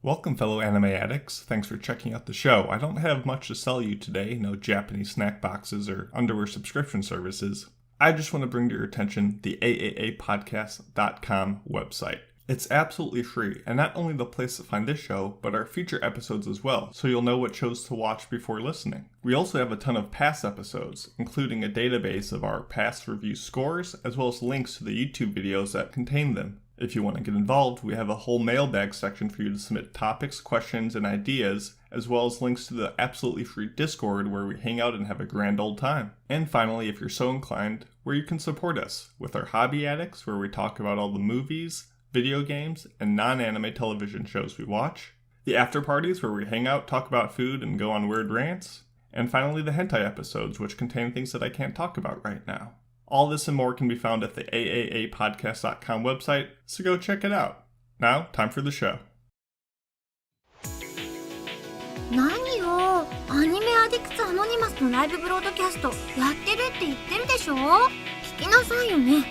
Welcome, fellow anime addicts. Thanks for checking out the show. I don't have much to sell you today, no Japanese snack boxes or underwear subscription services. I just want to bring to your attention the AAAPodcast.com website. It's absolutely free, and not only the place to find this show, but our feature episodes as well, so you'll know what shows to watch before listening. We also have a ton of past episodes, including a database of our past review scores, as well as links to the YouTube videos that contain them. If you want to get involved, we have a whole mailbag section for you to submit topics, questions, and ideas, as well as links to the absolutely free Discord where we hang out and have a grand old time. And finally, if you're so inclined, where you can support us with our Hobby Addicts, where we talk about all the movies, video games, and non-anime television shows we watch. The after parties, where we hang out, talk about food, and go on weird rants. And finally, the hentai episodes, which contain things that I can't talk about right now. All this and more can be found at the AAAPodcast.com website, so go check it out. Now, time for the show. 何よ、アニメアディクツアノニマスのライブブロードキャストやってるって言ってるでしょ？聞きなさいよね。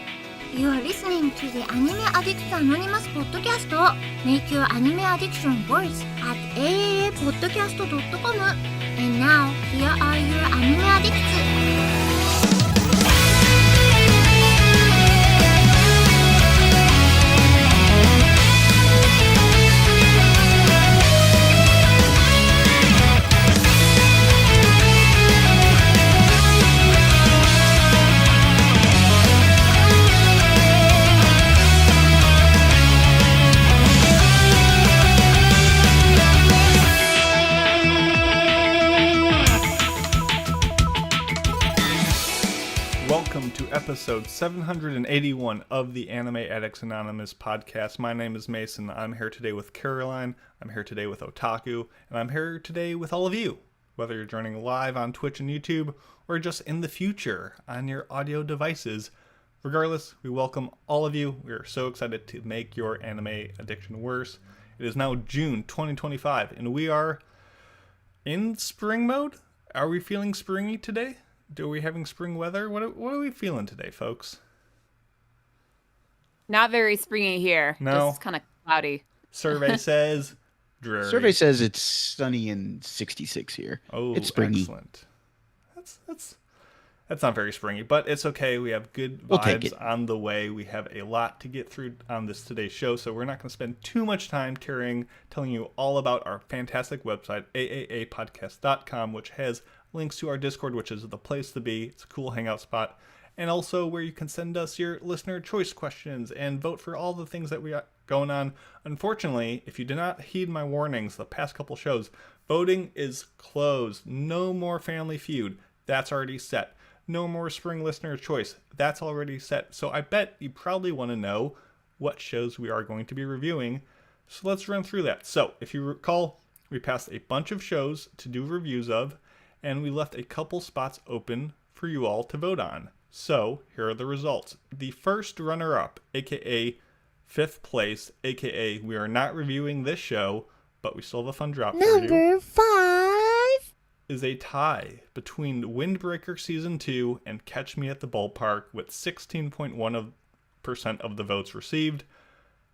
You are listening to the Anime Addicts Anonymous Podcast. Make your anime addiction worse at AAAPodcast.com. And now, here are your anime addicts. Welcome to episode 781 of the Anime Addicts Anonymous Podcast. My name is Mason. I'm here today with Caroline, I'm here today with Otaku, and I'm here today with all of you, whether you're joining live on Twitch and YouTube, or just in the future on your audio devices. Regardless, we welcome all of you. We are so excited to make your anime addiction worse. It is now June 2025, and we are in spring mode. Are we feeling springy today? Are we having spring weather? What are we feeling today, folks? Not very springy here. No. Just kind of cloudy. Survey says dreary. Survey says it's sunny and 66 here. Oh, it's springy. Excellent. That's not very springy, but it's okay. We have good We'll take vibes it. on the way. We have a lot to get through on this today's show, so we're not going to spend too much time telling you all about our fantastic website, AAAPodcast.com, which has links to our Discord, which is the place to be. It's a cool hangout spot. And also where you can send us your listener choice questions and vote for all the things that we got going on. Unfortunately, if you did not heed my warnings the past couple shows, voting is closed. No more Family Feud. That's already set. No more Spring Listener Choice. That's already set. So I bet you probably want to know what shows we are going to be reviewing. So let's run through that. So if you recall, we passed a bunch of shows to do reviews of, and we left a couple spots open for you all to vote on. So here are the results. The first runner-up, aka fifth place, aka we are not reviewing this show, but we still have a fun drop for you. Number 5. Is a tie between Windbreaker Season 2 and Catch Me at the Ballpark with 16.1% of the votes received.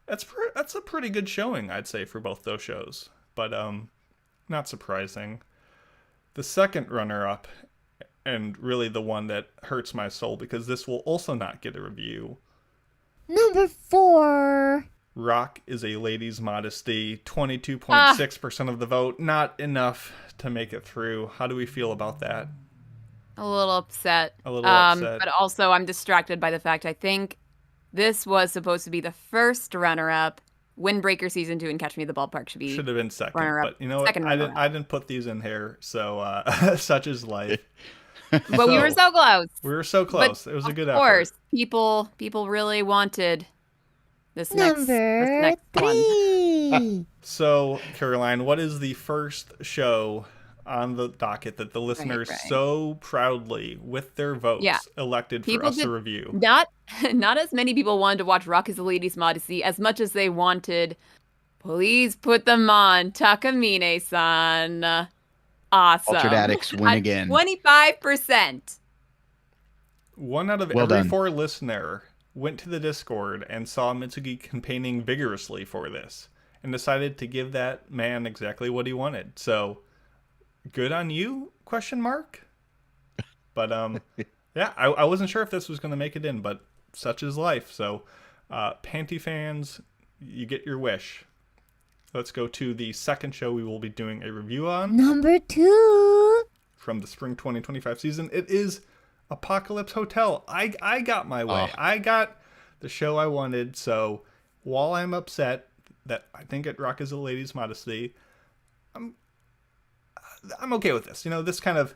That's a pretty good showing, I'd say, for both those shows. But not surprising. The second runner-up, and really the one that hurts my soul because this will also not get a review. Number 4. Rock is a Lady's Modesty, 22.6% of the vote. Not enough to make it through. How do we feel about that? A little upset. A little upset. But also I'm distracted by the fact I think this was supposed to be the first runner-up. Windbreaker Season 2 and Catch Me at the Ballpark should have been second. But you know what? I didn't put these in here, so such is life. But we were so close. We were so close. But it was a good effort. Of course, people really wanted this next Number 3. one. So, Caroline, what is the first show on the docket that the listeners so proudly, with their votes, elected for us to review? Not as many people wanted to watch Rock is a Lady's Modesty as much as they wanted, please put them on, Takamine-san. Awesome. Altered Addicts win again. 25%. One out of every 4 listener went to the Discord and saw Mitsugi campaigning vigorously for this. and decided to give that man exactly what he wanted. So, good on you, question mark? But, yeah, I wasn't sure if this was going to make it in, but such is life. So, Panty fans, you get your wish. Let's go to the second show we will be doing a review on. Number 2. From the spring 2025 season. It is Apocalypse Hotel. I got my way. I got the show I wanted. So while I'm upset that I didn't get Rock is a Lady's Modesty, I'm okay with this. This kind of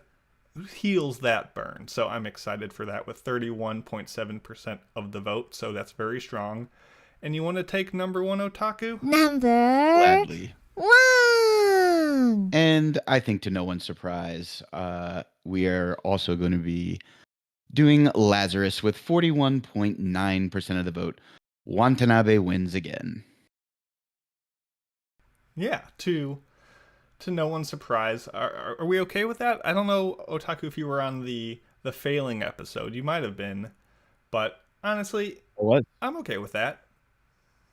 heals that burn. So I'm excited for that with 31.7% of the vote. So that's very strong. And you want to take number 1, Otaku? Number Gladly. 1. And I think to no one's surprise, we are also going to be doing Lazarus with 41.9% of the vote. Watanabe wins again. Yeah, to no one's surprise. Are we okay with that? I don't know, Otaku, if you were on the failing episode. You might have been. But honestly, What? I'm okay with that.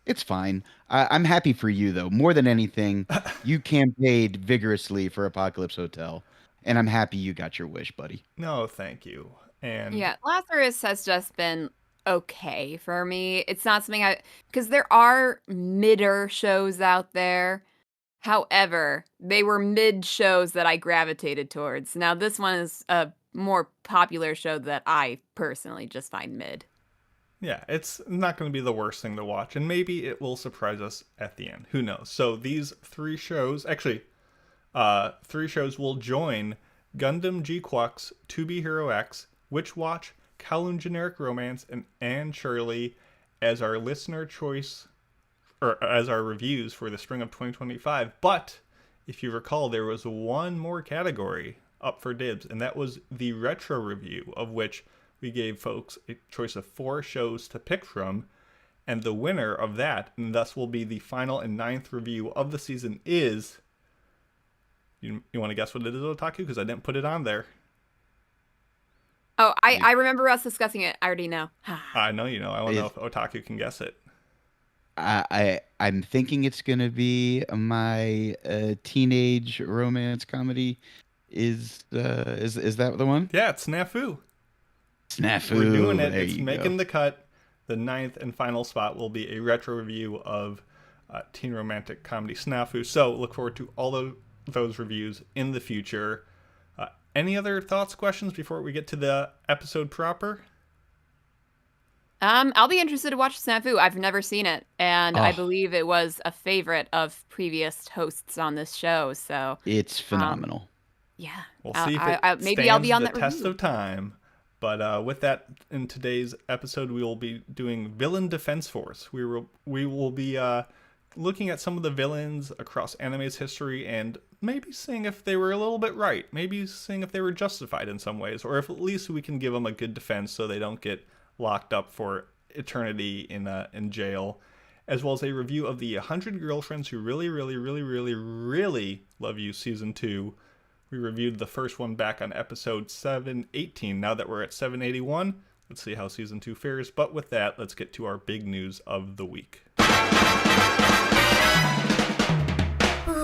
It's fine. I'm happy for you, though. More than anything, you campaigned vigorously for Apocalypse Hotel, and I'm happy you got your wish, buddy. No, thank you. And Yeah, Lazarus has just been okay for me. It's not something because there are midder shows out there. However, they were mid shows that I gravitated towards. Now, this one is a more popular show that I personally just find mid. yeah, it's not going to be the worst thing to watch, and maybe it will surprise us at the end. Who knows? So these 3 shows, actually, 3 shows will join Gundam G-Quux, To Be Hero X, Witch Watch, Kowloon Generic Romance, and Anne Shirley as our listener choice, or as our reviews for the spring of 2025. But if you recall, there was one more category up for dibs, and that was the retro review, of which we gave folks a choice of 4 shows to pick from, and the winner of that, and thus will be the final and 9th review of the season, is... You want to guess what it is, Otaku? Because I didn't put it on there. Oh, I remember us discussing it. I already know. I know you know. I don't know if Otaku can guess it. I'm thinking it's gonna be my teenage romance comedy. Is that the one? Yeah, it's Snafu. Snafu. We're doing it. There It's you making go. the cut. The 9th and final spot will be a retro review of teen romantic comedy Snafu. So look forward to all those reviews in the future. Any other thoughts, questions before we get to the episode proper? I'll be interested to watch Snafu. I've never seen it, and I believe it was a favorite of previous hosts on this show. So It's phenomenal. yeah, We'll see if it maybe I'll be on stands that the test review. of time. But with that, in today's episode, we will be doing Villain Defense Force. We will be looking at some of the villains across anime's history and maybe seeing if they were a little bit right. Maybe seeing if they were justified in some ways, or if at least we can give them a good defense so they don't get locked up for eternity in jail. As well as a review of the 100 Girlfriends Who Really, Really, Really, Really, Really Love You Season 2. We reviewed the first one back on episode 718. Now that we're at 781, let's see how season 2 fares. But with that, let's get to our big news of the week. おー、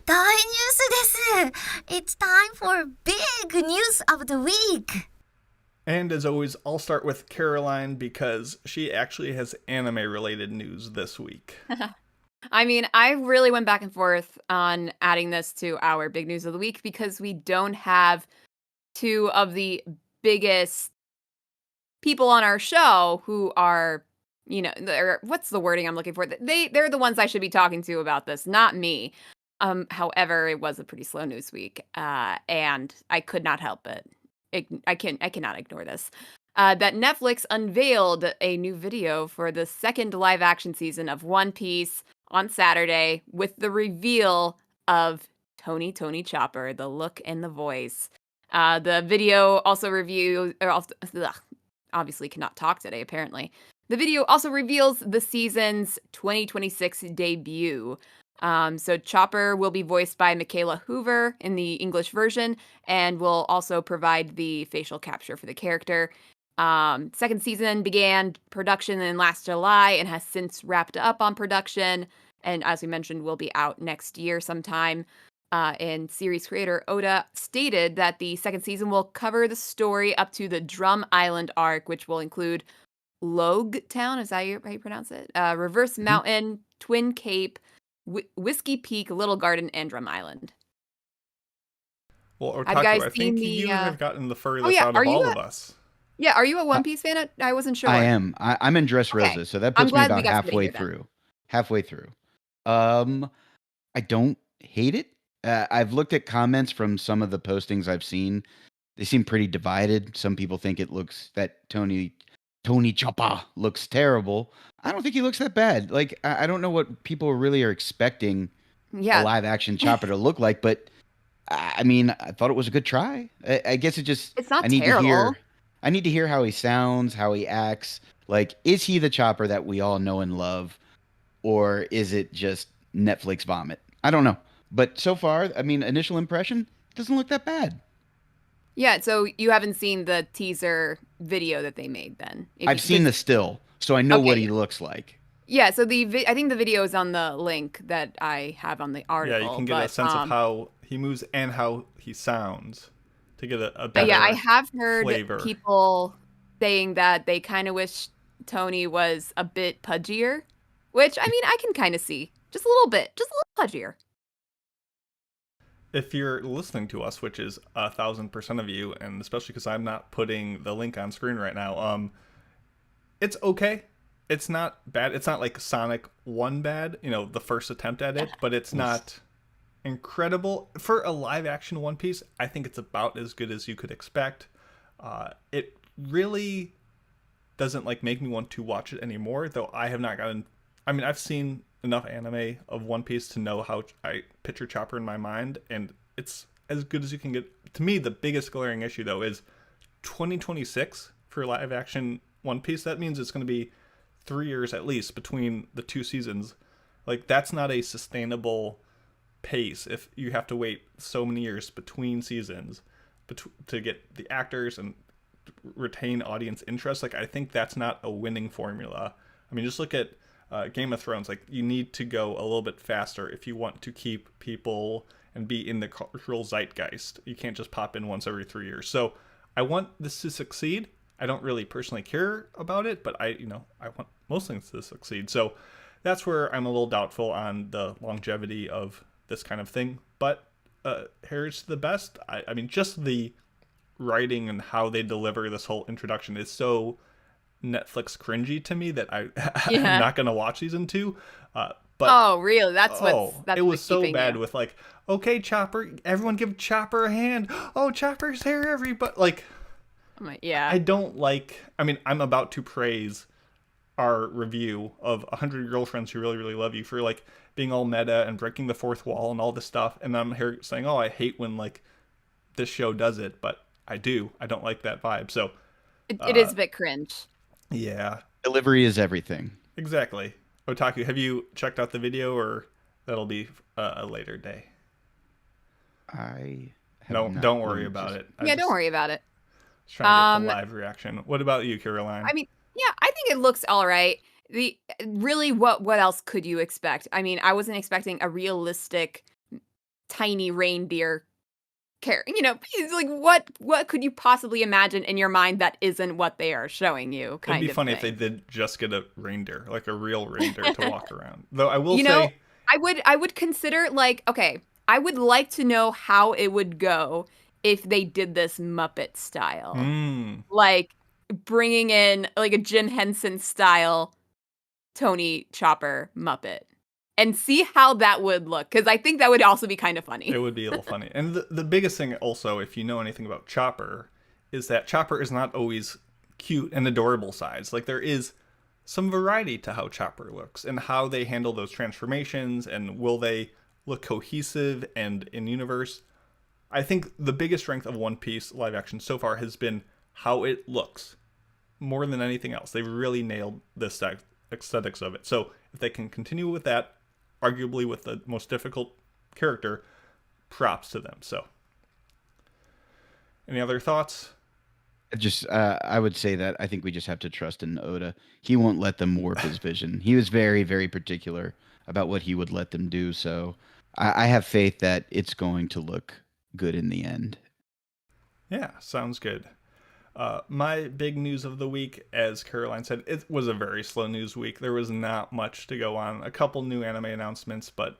大ニュースです。It's time for big news of the week. And as always, I'll start with Caroline because she actually has anime-related news this week. I mean, I really went back and forth on adding this to our big news of the week because we don't have 2 of the biggest people on our show who are, what's the wording I'm looking for? They're the ones I should be talking to about this, not me. However, it was a pretty slow news week, and I could not help it. I cannot ignore this. That Netflix unveiled a new video for the 2nd live-action season of One Piece on Saturday with the reveal of Tony Chopper, the look and the voice. The video also obviously cannot talk today, apparently. The video also reveals the season's 2026 debut. So Chopper will be voiced by Michaela Hoover in the English version and will also provide the facial capture for the character. Second season began production in last July and has since wrapped up on production. And as we mentioned, will be out next year sometime. And series creator Oda stated that the second season will cover the story up to the Drum Island arc, which will include Logue Town, is that how you pronounce it? Reverse Mountain, Twin Cape, Whiskey Peak, Little Garden, and Drum Island. Well, Have you guys Otaku, I seen think the, you have gotten the furthest out are of you all a- of us. Yeah, are you a One Piece fan? I wasn't sure. I am. I'm in Dressrosa, Okay. so that I'm puts me glad we about got somebody halfway here then. through. Halfway through. I don't hate it. I've looked at comments from some of the postings I've seen. They seem pretty divided. Some people think that Tony Choppa looks terrible. I don't think he looks that bad. Like, I don't know what people really are expecting a Yeah, live action Chopper to look like, but I mean, I thought it was a good try. I guess it's not I need terrible. to hear I need to hear how he sounds, how he acts. Like, is he the Chopper that we all know and love, or is it just Netflix vomit? I don't know. But so far, I mean, initial impression doesn't look that bad. Yeah, so you haven't seen the teaser video that they made then? I've seen the still, so I know what Okay. he looks like. Yeah, so I think the video is on the link that I have on the article. Yeah, you can get a sense of how he moves and how he sounds to get a better yeah, I have heard flavor. people saying that they kind of wish Tony was a bit pudgier, which, I mean, I can kind of see. Just a little bit. Just a little pudgier. If you're listening to us, which is 1,000% of you, and especially because I'm not putting the link on screen right now, it's okay. It's not bad. It's not like Sonic 1 bad, the first attempt at it, but it's not incredible. For a live action One Piece, I think it's about as good as you could expect. It really doesn't make me want to watch it anymore, though I have not gotten... I mean, I've seen enough anime of One Piece to know how I picture Chopper in my mind, and it's as good as you can get. To me, the biggest glaring issue, though, is 2026 for live action One Piece. That means it's going to be 3 years at least between the two seasons. Like, that's not a sustainable pace if you have to wait so many years between seasons to get the actors and retain audience interest. Like, I think that's not a winning formula. I mean, just look at Game of Thrones. Like, you need to go a little bit faster if you want to keep people and be in the cultural zeitgeist. You can't just pop in once every 3 years. So I want this to succeed. I don't really personally care about it, but I want most things to succeed. So that's where I'm a little doubtful on the longevity of this kind of thing. But here's to the best. I mean, just the writing and how they deliver this whole introduction is so Netflix cringy to me that I'm not going to watch season 2. But oh, really? That's it was so bad you. with like, okay, Chopper, everyone give Chopper a hand. Oh, Chopper's here, everybody. Like, yeah. I don't like... I mean, I'm about to praise our review of 100 Girlfriends Who Really, Really Love You for, like, being all meta and breaking the fourth wall and all this stuff. And I'm here saying, oh, I hate when, like, this show does it. But I do. I don't like that vibe. So... It is a bit cringe. Yeah. Delivery is everything. Exactly. Otaku, have you checked out the video, or that'll be a later day? Don't worry about it. Don't worry about it. Trying to get the live reaction. What about you, Caroline? I mean, yeah, I think it looks all right. Really, what else could you expect? I mean, I wasn't expecting a realistic tiny reindeer character. It's like what could you possibly imagine in your mind that isn't what they are showing you? It'd be funny if they did just get a reindeer, like a real reindeer to walk around. Though I will say, I would consider, like, okay, I would like to know how it would go if they did this Muppet style. Like, bringing in, like, a Jim Henson style Tony Chopper Muppet. And see how that would look, because I think that would also be kind of funny. It would be a little funny. And the biggest thing also, if you know anything about Chopper, is that Chopper is not always cute and adorable sides. Like, there is some variety to how Chopper looks and how they handle those transformations, and will they look cohesive and in universe. I think the biggest strength of One Piece live action so far has been how it looks more than anything else. They really nailed the aesthetics of it. So if they can continue with that, arguably with the most difficult character, props to them. So any other thoughts? I would say that I think we just have to trust in Oda. He won't let them warp his vision. He was very, very particular about what he would let them do. So I have faith that it's going to look good in the end. Yeah, sounds good. My big news of the week, as Caroline said, it was a very slow news week. There was not much to go on. A couple new anime announcements, but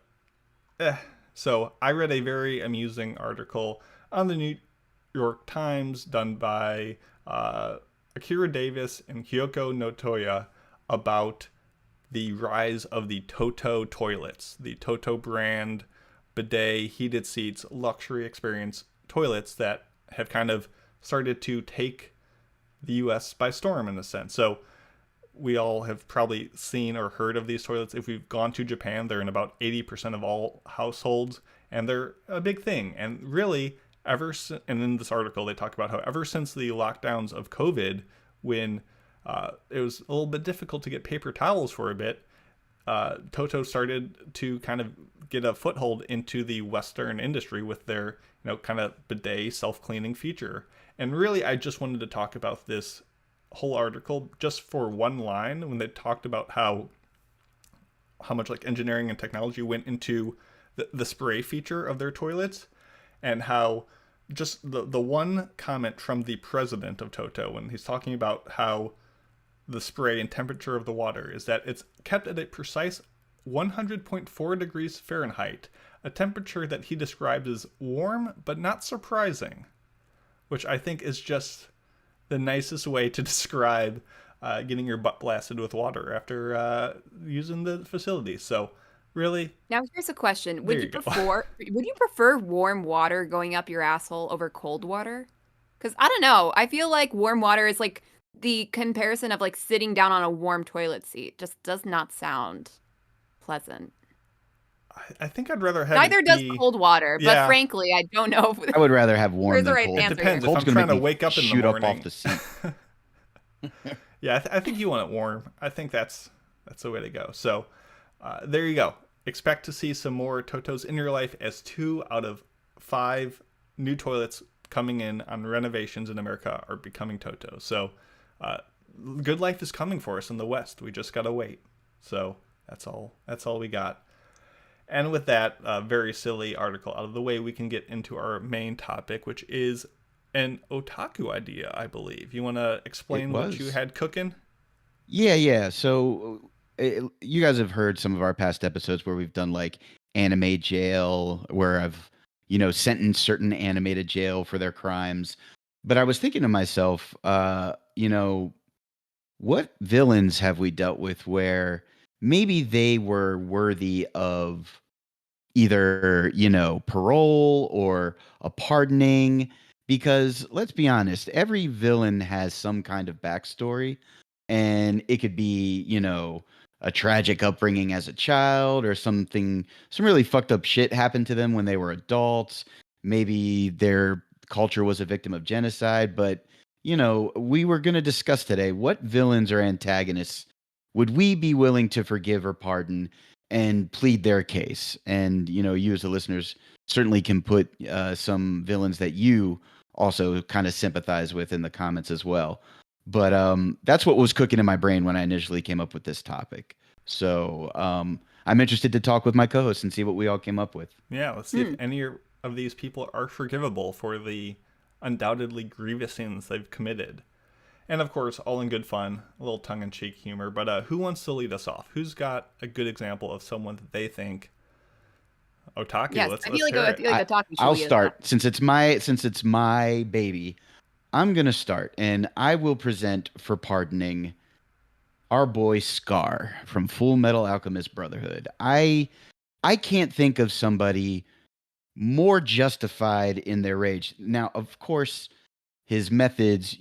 So I read a very amusing article on the New York Times done by Akira Davis and Kyoko Notoya about the rise of the Toto toilets, the Toto brand bidet, heated seats, luxury experience toilets that have kind of started to take the US by storm in a sense. So we all have probably seen or heard of these toilets. If we've gone to Japan, they're in about 80% of all households, and they're a big thing. And really, and in this article, they talk about how ever since the lockdowns of COVID, when it was a little bit difficult to get paper towels for a bit, Toto started to kind of get a foothold into the Western industry with their, kind of bidet self-cleaning feature. And really, I just wanted to talk about this whole article just for one line when they talked about how much like engineering and technology went into the spray feature of their toilets, and how just the one comment from the president of Toto when he's talking about how the spray and temperature of the water is that it's kept at a precise 100.4 degrees Fahrenheit, a temperature that he describes as warm but not surprising, which I think is just the nicest way to describe getting your butt blasted with water after using the facility. So really, Now here's a question. Would you prefer warm water going up your asshole over cold water? Because I don't know. I feel like warm water is like the comparison of like sitting down on a warm toilet seat. Just does not sound pleasant. I think I'd rather have Neither does cold water, but Yeah. frankly, I don't know if I would rather have warm Where's the than right cold. answer It depends. here? If Cold's I'm gonna trying to make me wake up in the shoot morning, up off the seat. Yeah, I think you want it warm. I think that's the way to go. So there you go. Expect to see some more Totos in your life, as 2 out of 5 new toilets coming in on renovations in America are becoming Totos. So good life is coming for us in the West. We just gotta wait. So that's all we got. And with that very silly article out of the way, we can get into our main topic, which is an otaku idea, I believe. You want to explain what you had cooking? Yeah. So you guys have heard some of our past episodes where we've done like anime jail, where I've, sentenced certain anime to jail for their crimes. But I was thinking to myself, what villains have we dealt with where maybe they were worthy of either, parole or a pardoning? Because let's be honest, every villain has some kind of backstory, and it could be, a tragic upbringing as a child, or some really fucked up shit happened to them when they were adults. Maybe their culture was a victim of genocide. But, we were going to discuss today, what villains or antagonists would we be willing to forgive or pardon and plead their case? And, you as the listeners certainly can put some villains that you also kind of sympathize with in the comments as well. But that's what was cooking in my brain when I initially came up with this topic. So I'm interested to talk with my co-hosts and see what we all came up with. Yeah, let's see if any of these people are forgivable for the undoubtedly grievous sins they've committed. And of course, all in good fun, a little tongue-in-cheek humor. But who wants to lead us off? Who's got a good example of someone that they think otaku? Yes, let's I feel like hear it. otaku should I'll lead us start off. since it's my baby. I'm gonna start, and I will present for pardoning our boy Scar from Full Metal Alchemist Brotherhood. I can't think of somebody more justified in their rage. Now, of course, his methods,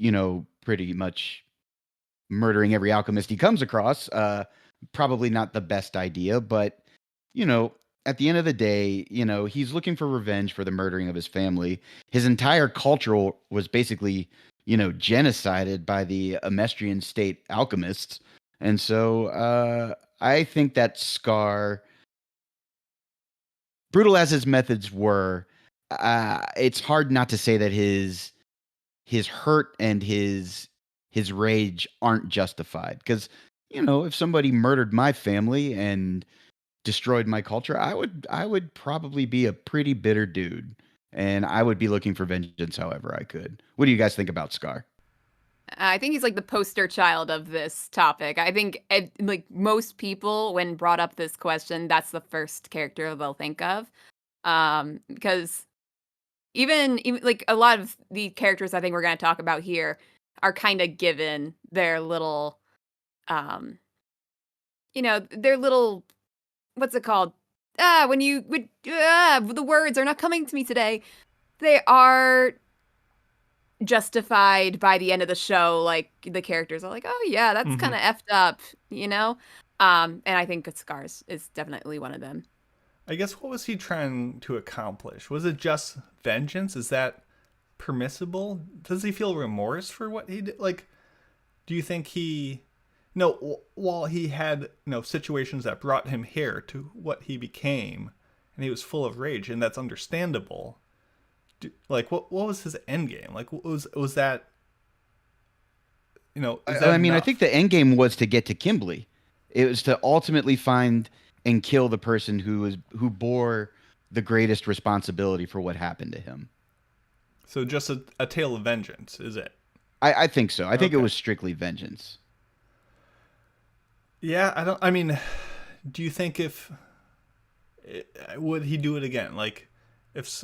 pretty much murdering every alchemist he comes across, probably not the best idea, but at the end of the day, he's looking for revenge for the murdering of his family. His entire culture was basically, genocided by the Amestrian state alchemists. And so I think that Scar, brutal as his methods were, it's hard not to say that his his hurt and his rage aren't justified. Because, if somebody murdered my family and destroyed my culture, I would probably be a pretty bitter dude, and I would be looking for vengeance however I could. What do you guys think about Scar? I think he's like the poster child of this topic. I think like most people, when brought up this question, that's the first character they'll think of. Because even like a lot of the characters I think we're going to talk about here are kind of given their little, their little, what's it called? The words are not coming to me today. They are justified by the end of the show. Like the characters are like, oh yeah, that's kind of effed up, and I think Scars is definitely one of them. I guess, what was he trying to accomplish? Was it just vengeance? Is that permissible? Does he feel remorse for what he did? Like, do you think while he had, situations that brought him here to what he became, and he was full of rage, and that's understandable. What was his end game? Like, was that, I think the end game was to get to Kimberly. It was to ultimately find and kill the person who bore the greatest responsibility for what happened to him. So just a tale of vengeance, is it? I think so. I think it was strictly vengeance. Yeah, do you think would he do it again? Like, is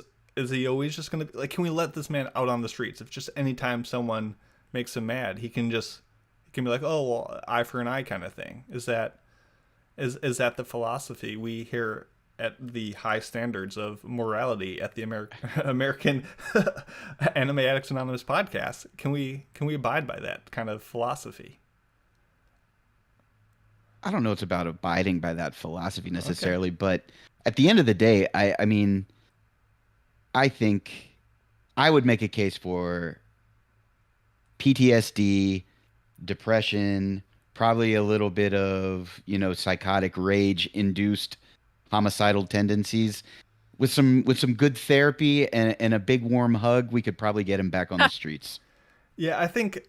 he always just going to, like, can we let this man out on the streets? If just anytime someone makes him mad, he can be like, oh, well, eye for an eye kind of thing. Is that the philosophy we hear at the high standards of morality at the American Anime Addicts Anonymous Podcast? Can we abide by that kind of philosophy? I don't know it's about abiding by that philosophy necessarily, but at the end of the day, I think I would make a case for PTSD, depression, probably a little bit of, psychotic rage induced homicidal tendencies. With some good therapy and a big warm hug, we could probably get him back on the streets. Yeah, I think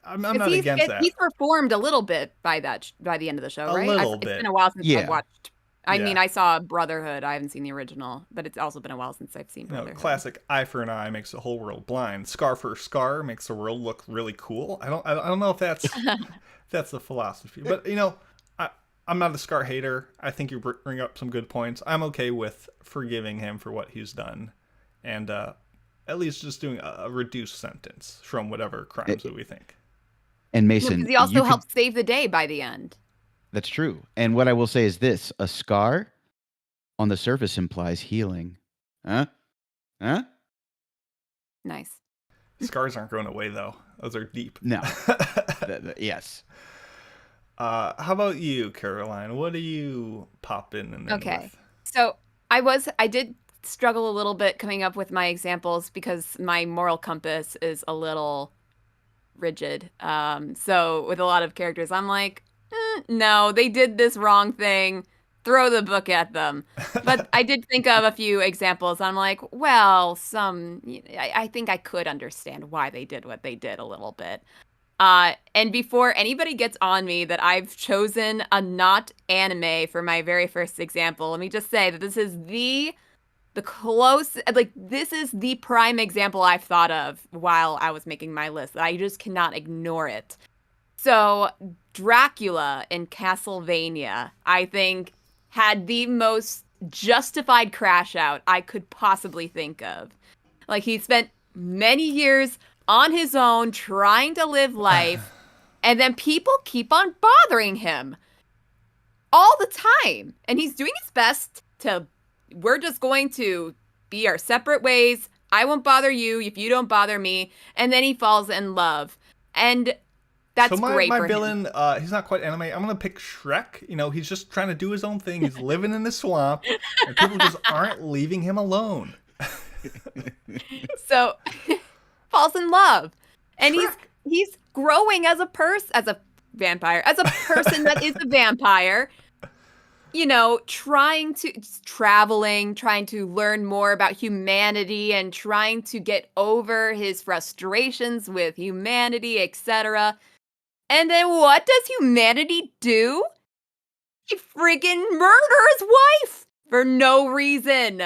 I'm not against that. He's performed a little bit by the end of the show, right? It's been a while since I've watched. I mean, I saw Brotherhood. I haven't seen the original, but it's also been a while since I've seen Brotherhood. Classic eye for an eye makes the whole world blind. Scar for scar makes the world look really cool. I don't know if that's that's the philosophy, but I'm not a Scar hater. I think you bring up some good points. I'm okay with forgiving him for what he's done, and at least just doing a reduced sentence from whatever crimes that we think. And Mason, because he also helped save the day by the end. That's true. And what I will say is this: a scar on the surface implies healing. Huh? Nice. Scars aren't going away, though. Those are deep. No. Yes. How about you, Caroline? What do you pop in with? So I did struggle a little bit coming up with my examples because my moral compass is a little rigid. So with a lot of characters, I'm like, no, they did this wrong thing. Throw the book at them. But I did think of a few examples. I'm like, well, I think I could understand why they did what they did a little bit. And before anybody gets on me that I've chosen a not anime for my very first example, let me just say that this is this is the prime example I've thought of while I was making my list. I just cannot ignore it. So Dracula in Castlevania, I think, had the most justified crash out I could possibly think of. Like, he spent many years on his own trying to live life, and then people keep on bothering him all the time. And he's doing his best we're just going to be our separate ways. I won't bother you if you don't bother me. And then he falls in love. And that's great for him. My villain, he's not quite anime. I'm going to pick Shrek. He's just trying to do his own thing. He's living in the swamp, and people just aren't leaving him alone. So, falls in love. And he's growing as a vampire, as a person that is a vampire. traveling, trying to learn more about humanity and trying to get over his frustrations with humanity, etc. And then what does humanity do? He freaking murder his wife for no reason.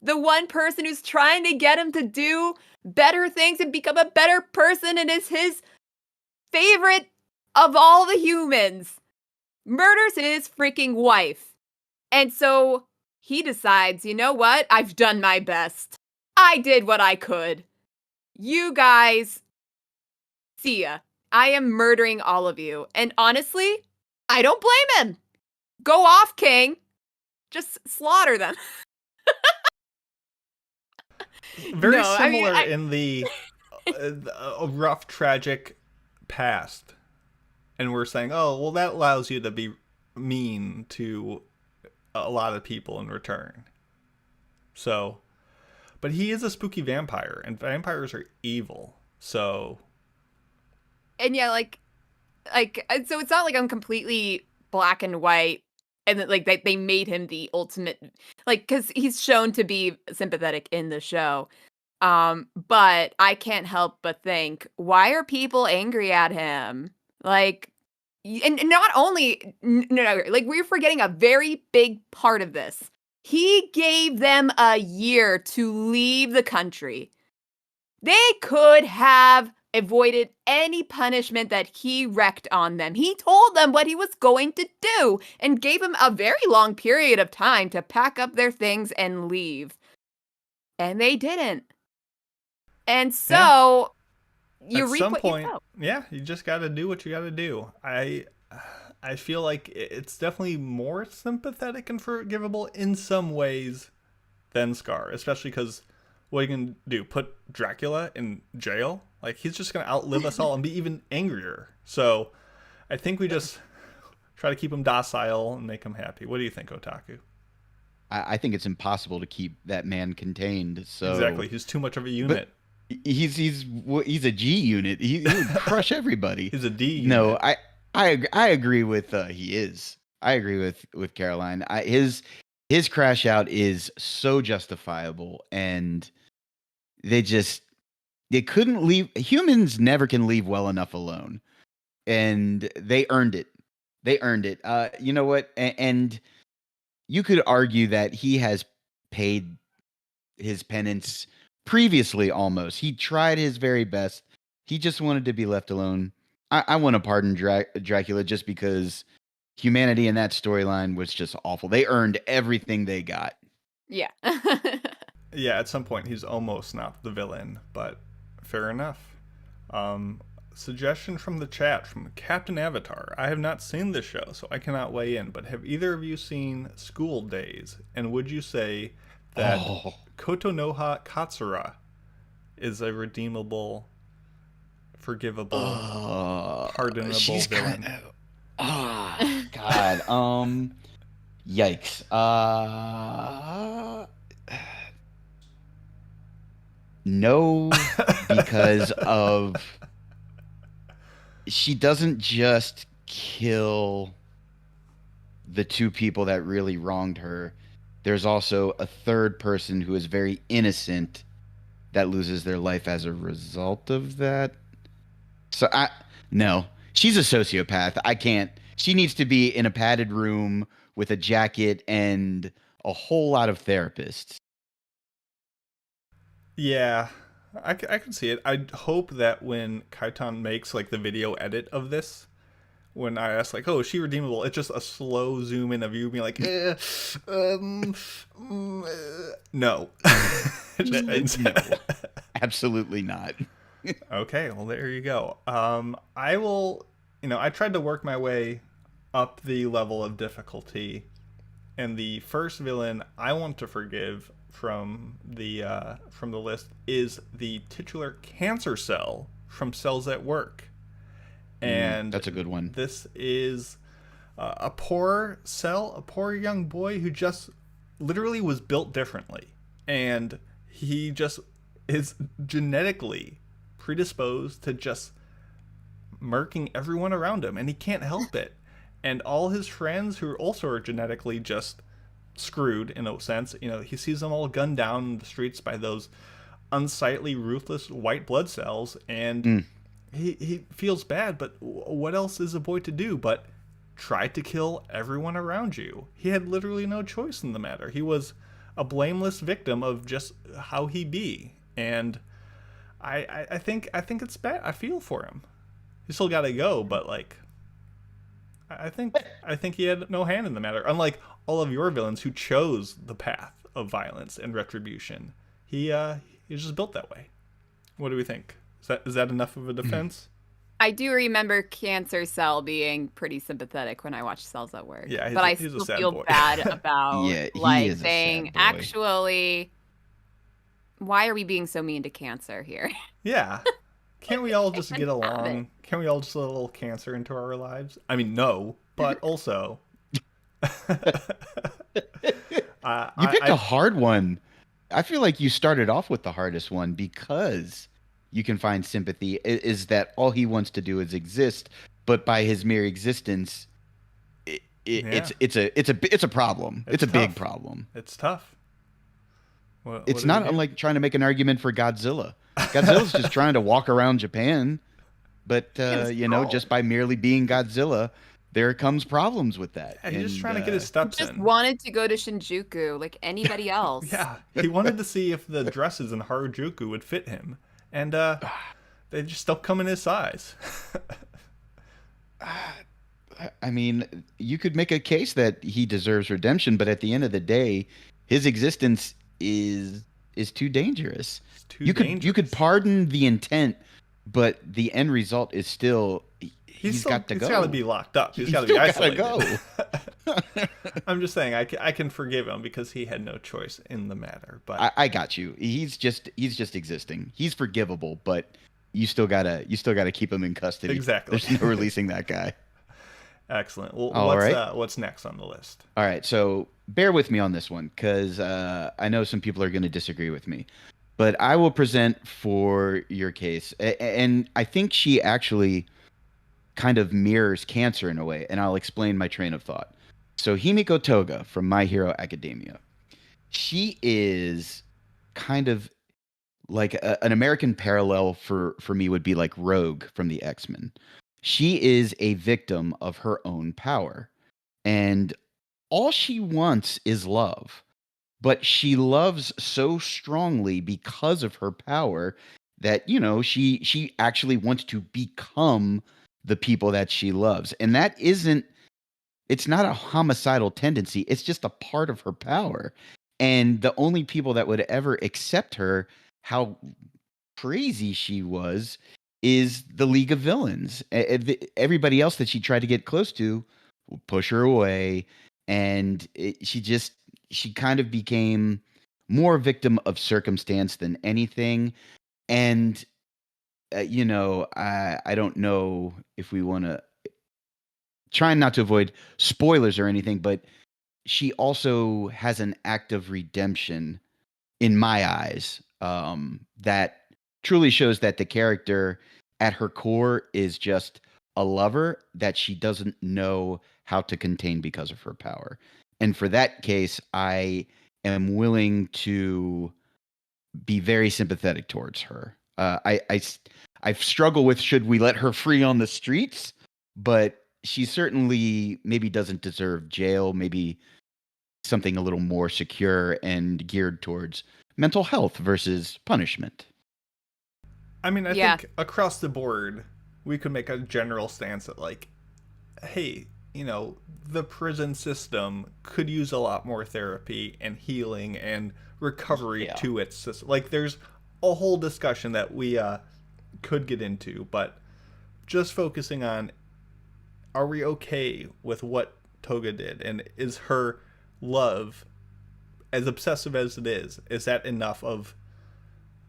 The one person who's trying to get him to do better things and become a better person and is his favorite of all the humans murders his freaking wife. And so he decides, you know what? I've done my best. I did what I could. You guys, see ya. I am murdering all of you. And honestly, I don't blame him. Go off, King. Just slaughter them. Very similar in the a rough, tragic past. And we're saying, oh, well, that allows you to be mean to a lot of people in return. So, but he is a spooky vampire, and vampires are evil. So, and yeah, so it's not like I'm completely black and white, and that like they made him the ultimate, like, because he's shown to be sympathetic in the show. But I can't help but think, why are people angry at him? Like, and not only, no, like, we're forgetting a very big part of this. He gave them a year to leave the country. They could have avoided any punishment that he wreaked on them. He told them what he was going to do and gave them a very long period of time to pack up their things and leave. And they didn't. And so you reap what you sow. Yeah, you just got to do what you got to do. I feel like it's definitely more sympathetic and forgivable in some ways than Scar, especially because what you can do, put Dracula in jail? Like, he's just going to outlive us all and be even angrier. So I think we just try to keep him docile and make him happy. What do you think, Otaku? I think it's impossible to keep that man contained. So exactly, he's too much of a unit. He's a G unit. He would crush everybody. He's a D unit. No, I agree with he is. I agree with Caroline. His crash out is so justifiable, and they couldn't leave. Humans never can leave well enough alone, and they earned it. You know what? And you could argue that he has paid his penance previously. Almost, he tried his very best. He just wanted to be left alone. I want to pardon Dracula just because humanity in that storyline was just awful. They earned everything they got. Yeah. Yeah, at some point he's almost not the villain, but fair enough. Suggestion from the chat from Captain Avatar. I have not seen this show, so I cannot weigh in, but have either of you seen School Days? And would you say that Kotonoha Katsura is a redeemable, forgivable, pardonable villain? God. Yikes. No, because of she doesn't just kill the two people that really wronged her. There's also a third person who is very innocent that loses their life as a result of that. So no, she's a sociopath. I can't. She needs to be in a padded room with a jacket and a whole lot of therapists. Yeah, I can see it. I hope that when Kaiton makes like the video edit of this, when I ask like, "Oh, is she redeemable?" It's just a slow zoom in of you being like, no. No, absolutely not. Okay, well there you go. I will. I tried to work my way up the level of difficulty, and the first villain I want to forgive from the list is the titular cancer cell from Cells at Work. And that's a good one. This is a poor cell, a poor young boy who just literally was built differently, and he just is genetically predisposed to just murking everyone around him, and he can't help it. And all his friends who also are genetically just screwed in a sense, he sees them all gunned down in the streets by those unsightly, ruthless white blood cells, and he feels bad, but what else is a boy to do but try to kill everyone around you? He had literally no choice in the matter. He was a blameless victim of just how he be, and I think it's bad. I feel for him. He still got to go, but like, I think he had no hand in the matter. Unlike all of your villains who chose the path of violence and retribution, he's just built that way. What do we think? Is that enough of a defense? I do remember Cancer Cell being pretty sympathetic when I watched Cells at Work. Yeah, but I he's still a sad feel boy. bad about saying, actually, why are we being so mean to cancer here? Yeah. Can't we all just get along? Can't we all just let a little cancer into our lives? I mean, no, but also. You picked a hard one. I feel like you started off with the hardest one because you can find sympathy. Is that all he wants to do is exist, but by his mere existence, it's a problem. It's a big problem. It's tough. It's not unlike trying to make an argument for Godzilla. Godzilla's just trying to walk around Japan, but just by merely being Godzilla, there comes problems with that. Yeah, he's just trying to get his steps in. He just wanted to go to Shinjuku like anybody else. Yeah, he wanted to see if the dresses in Harajuku would fit him, and they just don't come in his size. I mean, you could make a case that he deserves redemption, but at the end of the day, his existence is too dangerous. You could pardon the intent, but the end result is still he's got to go. He's got to be locked up. He's got to be isolated. Go. I'm just saying I can forgive him because he had no choice in the matter. But I got you. He's just existing. He's forgivable, but you still gotta keep him in custody. Exactly. There's no releasing that guy. Excellent. Well, what's next on the list? All right, so bear with me on this one because I know some people are going to disagree with me, but I will present for your case, and I think she actually kind of mirrors Cancer in a way, and I'll explain my train of thought. So Himiko Toga from My Hero Academia, she is kind of like an American parallel for me would be like Rogue from the X-Men. She is a victim of her own power, and all she wants is love, but she loves so strongly because of her power that, she actually wants to become the people that she loves. And it's not a homicidal tendency. It's just a part of her power. And the only people that would ever accept her, how crazy she was, is the League of Villains. Everybody else that she tried to get close to would push her away. And she kind of became more a victim of circumstance than anything. And, I don't know if we want to try not to avoid spoilers or anything, but she also has an act of redemption in my eyes that truly shows that the character at her core is just a lover that she doesn't know how to contain because of her power. And for that case, I am willing to be very sympathetic towards her. I've struggled with should we let her free on the streets, but she certainly maybe doesn't deserve jail, maybe something a little more secure and geared towards mental health versus punishment. I mean, I think across the board, we could make a general stance that, like, hey, the prison system could use a lot more therapy and healing and recovery to its system. Like, there's a whole discussion that we could get into, but just focusing on, are we okay with what Toga did? And is her love, as obsessive as it is that enough of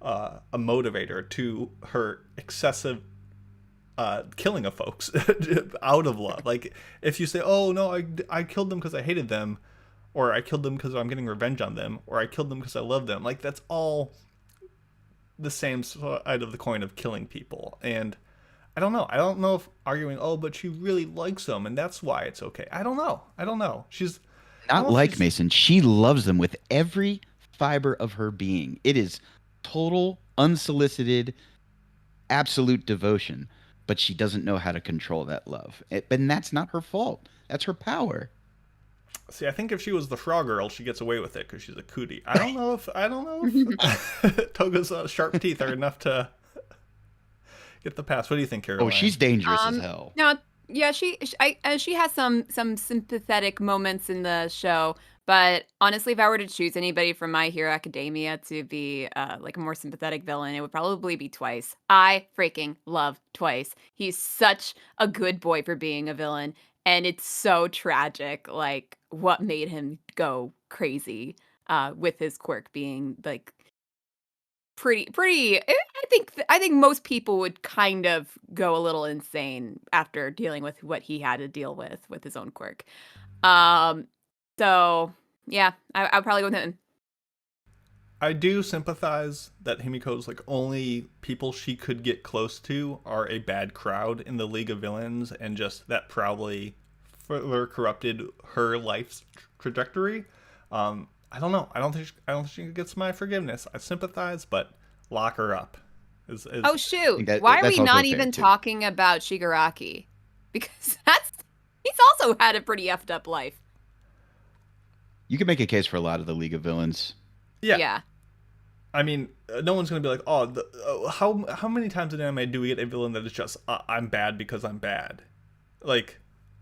a motivator to her excessive killing of folks out of love? Like, if you say, oh no, I killed them because I hated them, or I killed them because I'm getting revenge on them, or I killed them because I love them, like, that's all the same side of the coin of killing people. And I don't know. I don't know if arguing, oh, but she really likes them, and that's why it's okay. I don't know. She's Not like Mason. She loves them with every fiber of her being. It is total, unsolicited, absolute devotion. But she doesn't know how to control that love. And that's not her fault. That's her power. See, I think if she was the Frog Girl, she gets away with it because she's a cootie. I don't know if Toga's sharp teeth are enough to get the pass. What do you think, Caroline? Oh, she's dangerous as hell. No, yeah, she has some sympathetic moments in the show, but honestly, if I were to choose anybody from My Hero Academia to be like a more sympathetic villain, it would probably be Twice. I freaking love Twice. He's such a good boy for being a villain, and it's so tragic, like what made him go crazy with his quirk being like pretty I think most people would kind of go a little insane after dealing with what he had to deal with his own quirk. So yeah, I'll probably go with him. I do sympathize that Himiko's like only people she could get close to are a bad crowd in the League of Villains, and just that probably further corrupted her life's trajectory. I don't know. I don't think she gets my forgiveness. I sympathize, but lock her up. Oh shoot! Why are we not even talking about Shigaraki? Because he's also had a pretty effed up life. You can make a case for a lot of the League of Villains. Yeah. I mean, no one's gonna be like, how many times in anime do we get a villain that is just I'm bad because I'm bad, like.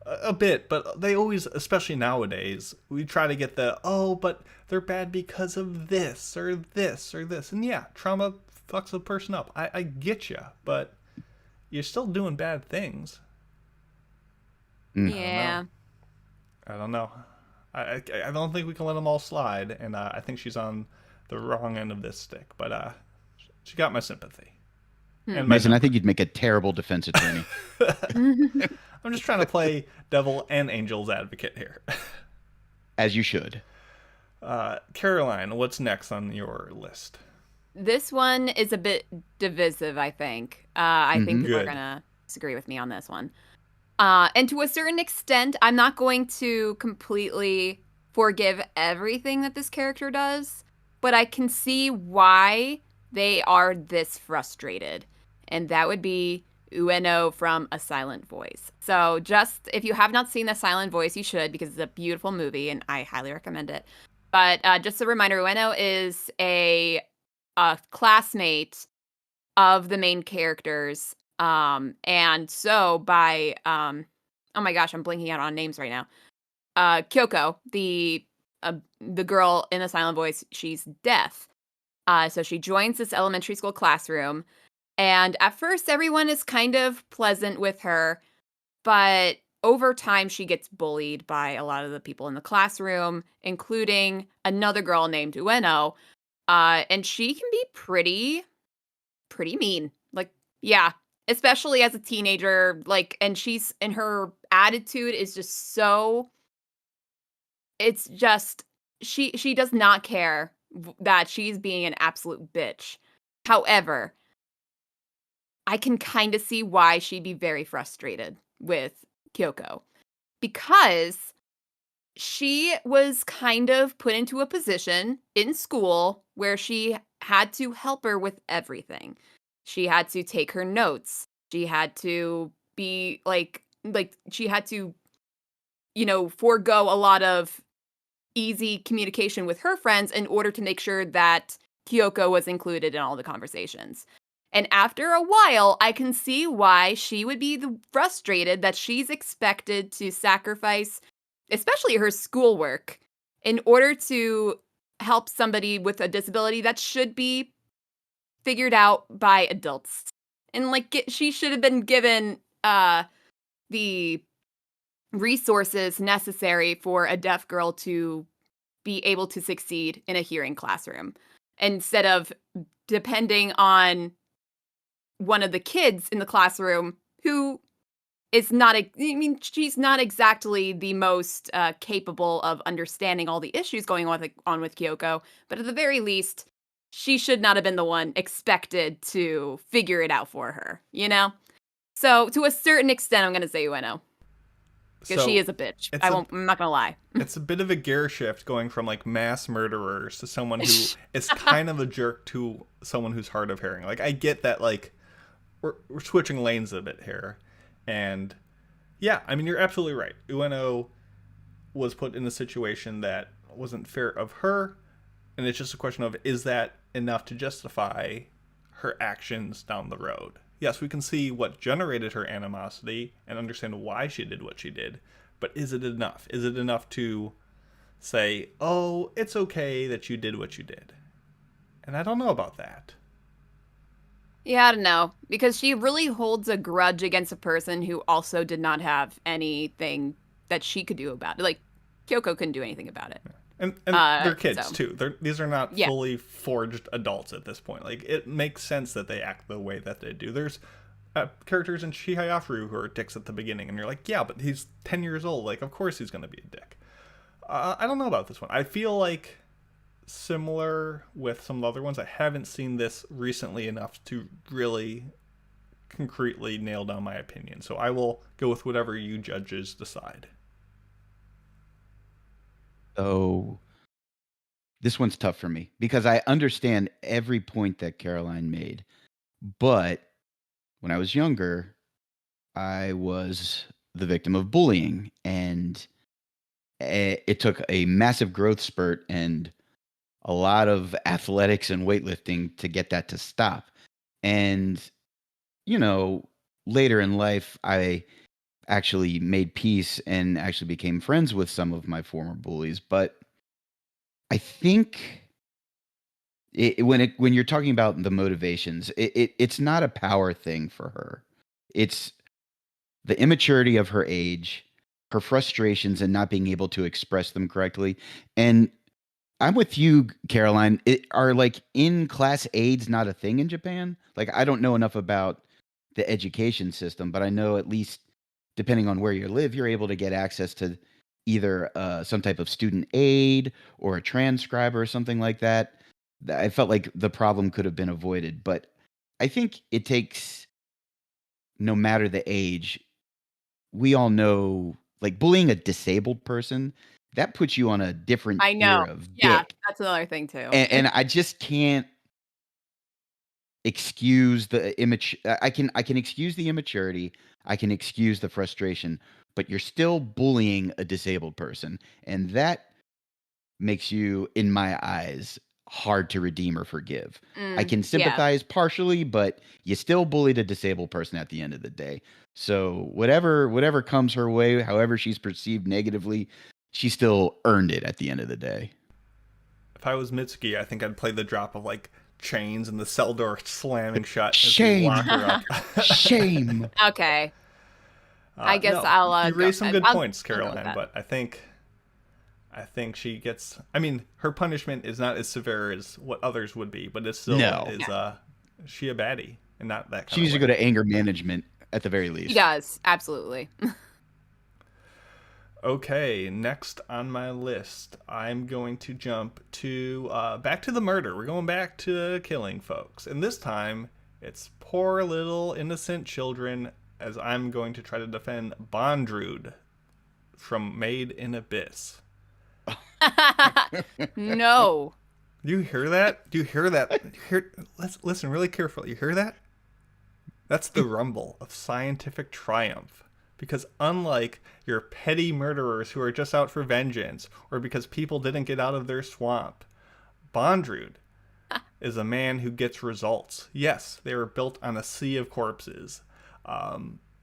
A bit, but they always, especially nowadays, we try to get but they're bad because of this or this or this. And yeah, trauma fucks a person up. I get you, but you're still doing bad things. Yeah. I don't know. I don't think we can let them all slide, and I think she's on the wrong end of this stick, but she got my sympathy. And Mason, I think you'd make a terrible defense attorney. I'm just trying to play devil and angel's advocate here. As you should. Caroline, what's next on your list? This one is a bit divisive, I think. I think people are going to disagree with me on this one. And to a certain extent, I'm not going to completely forgive everything that this character does, but I can see why they are this frustrated. And that would be Ueno from A Silent Voice. So just, if you have not seen The Silent Voice, you should, because it's a beautiful movie and I highly recommend it. But just a reminder, Ueno is a classmate of the main characters. And so by, oh my gosh, I'm blinking out on names right now. Kyoko, the girl in A Silent Voice, she's deaf. So she joins this elementary school classroom. And at first, everyone is kind of pleasant with her, but over time, she gets bullied by a lot of the people in the classroom, including another girl named Ueno. And she can be pretty mean. Like, yeah, especially as a teenager. Like, and her attitude is just so. It's just she does not care that she's being an absolute bitch. However, I can kind of see why she'd be very frustrated with Kyoko, because she was kind of put into a position in school where she had to help her with everything. She had to take her notes. She had to be like she had to, forego a lot of easy communication with her friends in order to make sure that Kyoko was included in all the conversations. And after a while, I can see why she would be frustrated that she's expected to sacrifice, especially her schoolwork, in order to help somebody with a disability that should be figured out by adults. And she should have been given the resources necessary for a deaf girl to be able to succeed in a hearing classroom, instead of depending on one of the kids in the classroom who is not, she's not exactly the most capable of understanding all the issues going on with Kyoko, but at the very least, she should not have been the one expected to figure it out for her, So to a certain extent, I'm going to say Ueno. Because So she is a bitch. I'm not going to lie. It's a bit of a gear shift going from like mass murderers to someone who is kind of a jerk to someone who's hard of hearing. Like I get that, like we're switching lanes a bit here. And yeah, I mean, you're absolutely right. Ueno was put in a situation that wasn't fair of her. And it's just a question of, is that enough to justify her actions down the road? Yes, we can see what generated her animosity and understand why she did what she did. But is it enough? Is it enough to say, oh, it's okay that you did what you did? And I don't know about that. Yeah, I don't know. Because she really holds a grudge against a person who also did not have anything that she could do about it. Like, Kyoko couldn't do anything about it. And they're kids, so. too. These are not fully forged adults at this point. Like, it makes sense that they act the way that they do. There's characters in Shihayafu who are dicks at the beginning, and you're like, yeah, but he's 10 years old. Like, of course he's going to be a dick. I don't know about this one. I feel like similar with some of the other ones. I haven't seen this recently enough to really concretely nail down my opinion. So I will go with whatever you judges decide. Oh, this one's tough for me because I understand every point that Caroline made. But when I was younger, I was the victim of bullying, and it took a massive growth spurt and a lot of athletics and weightlifting to get that to stop. And, you know, later in life, I actually made peace and actually became friends with some of my former bullies. But I think when you're talking about the motivations, it's not a power thing for her. It's the immaturity of her age, her frustrations and not being able to express them correctly. And I'm with you, Caroline. Are like in-class aids not a thing in Japan? Like, I don't know enough about the education system, but I know at least depending on where you live, you're able to get access to either some type of student aid or a transcriber or something like that. I felt like the problem could have been avoided, but I think it takes, no matter the age, we all know, like bullying a disabled person, that puts you on a different tier of dick. That's another thing too. And I just can't excuse the image. I can excuse the immaturity. I can excuse the frustration, but you're still bullying a disabled person. And that makes you, in my eyes, hard to redeem or forgive. I can sympathize partially, but you still bullied a disabled person at the end of the day. So whatever comes her way, however she's perceived negatively, she still earned it at the end of the day. If I was Mitsuki, I think I'd play the drop of like chains and the cell door slamming shut. Shame. As you lock her up. Shame. Okay. I guess I'll. You raised some good points, Caroline, but I think she gets. I mean, her punishment is not as severe as what others would be, but it still is. She a baddie, and not that. She needs to go to anger management at the very least. She does, absolutely. Okay, next on my list, I'm going to jump to back to the murder. We're going back to killing folks, and this time it's poor little innocent children. As I'm going to try to defend Bondrewd from Made in Abyss. No. Do you hear that? Do you hear that? Let's listen really carefully. You hear that? That's the rumble of scientific triumph. Because unlike your petty murderers who are just out for vengeance, or because people didn't get out of their swamp, Bondrewd is a man who gets results. Yes, they were built on a sea of corpses.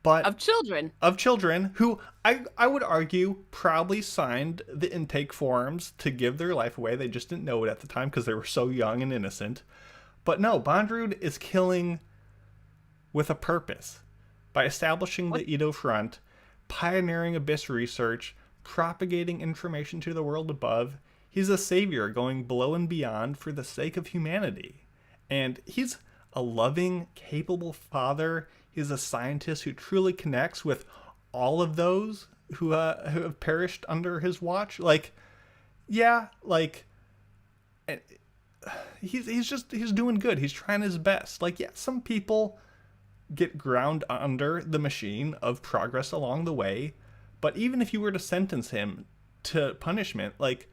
But of children who I would argue probably signed the intake forms to give their life away. They just didn't know it at the time because they were so young and innocent. But no, Bondrewd is killing with a purpose by establishing the Edo Front, pioneering abyss research, propagating information to the world above. He's a savior going below and beyond for the sake of humanity. And he's a loving, capable father. He's a scientist who truly connects with all of those who have perished under his watch. He's doing good. He's trying his best. Some people get ground under the machine of progress along the way. But even if you were to sentence him to punishment, like,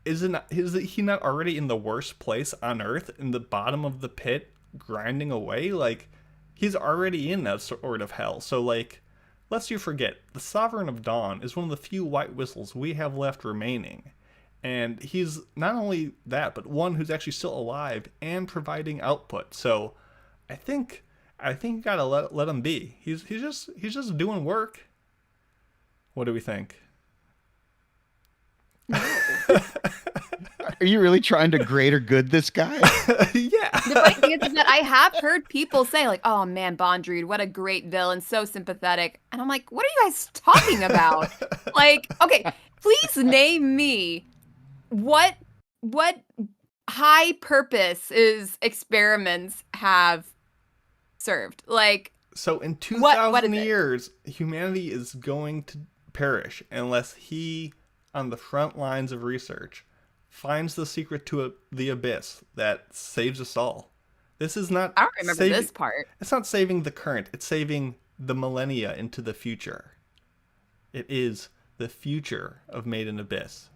is he not already in the worst place on Earth, in the bottom of the pit, grinding away? Like, he's already in that sort of hell. So, like, lest you forget, the Sovereign of Dawn is one of the few white whistles we have left remaining. And he's not only that, but one who's actually still alive and providing output. So, I think you gotta let him be. He's just doing work. What do we think? Are you really trying to greater good this guy? Yeah. The funny thing is that I have heard people say, like, oh man, Bondrewd, what a great villain, so sympathetic. And I'm like, what are you guys talking about? Like, okay, please name me what high purpose is experiments have served. Like, so in 2,000 what is it? years, humanity is going to perish unless he, on the front lines of research, finds the secret to the abyss that saves us all. This is not. I don't remember this part. It's not saving the current. It's saving the millennia into the future. It is the future of Made in Abyss,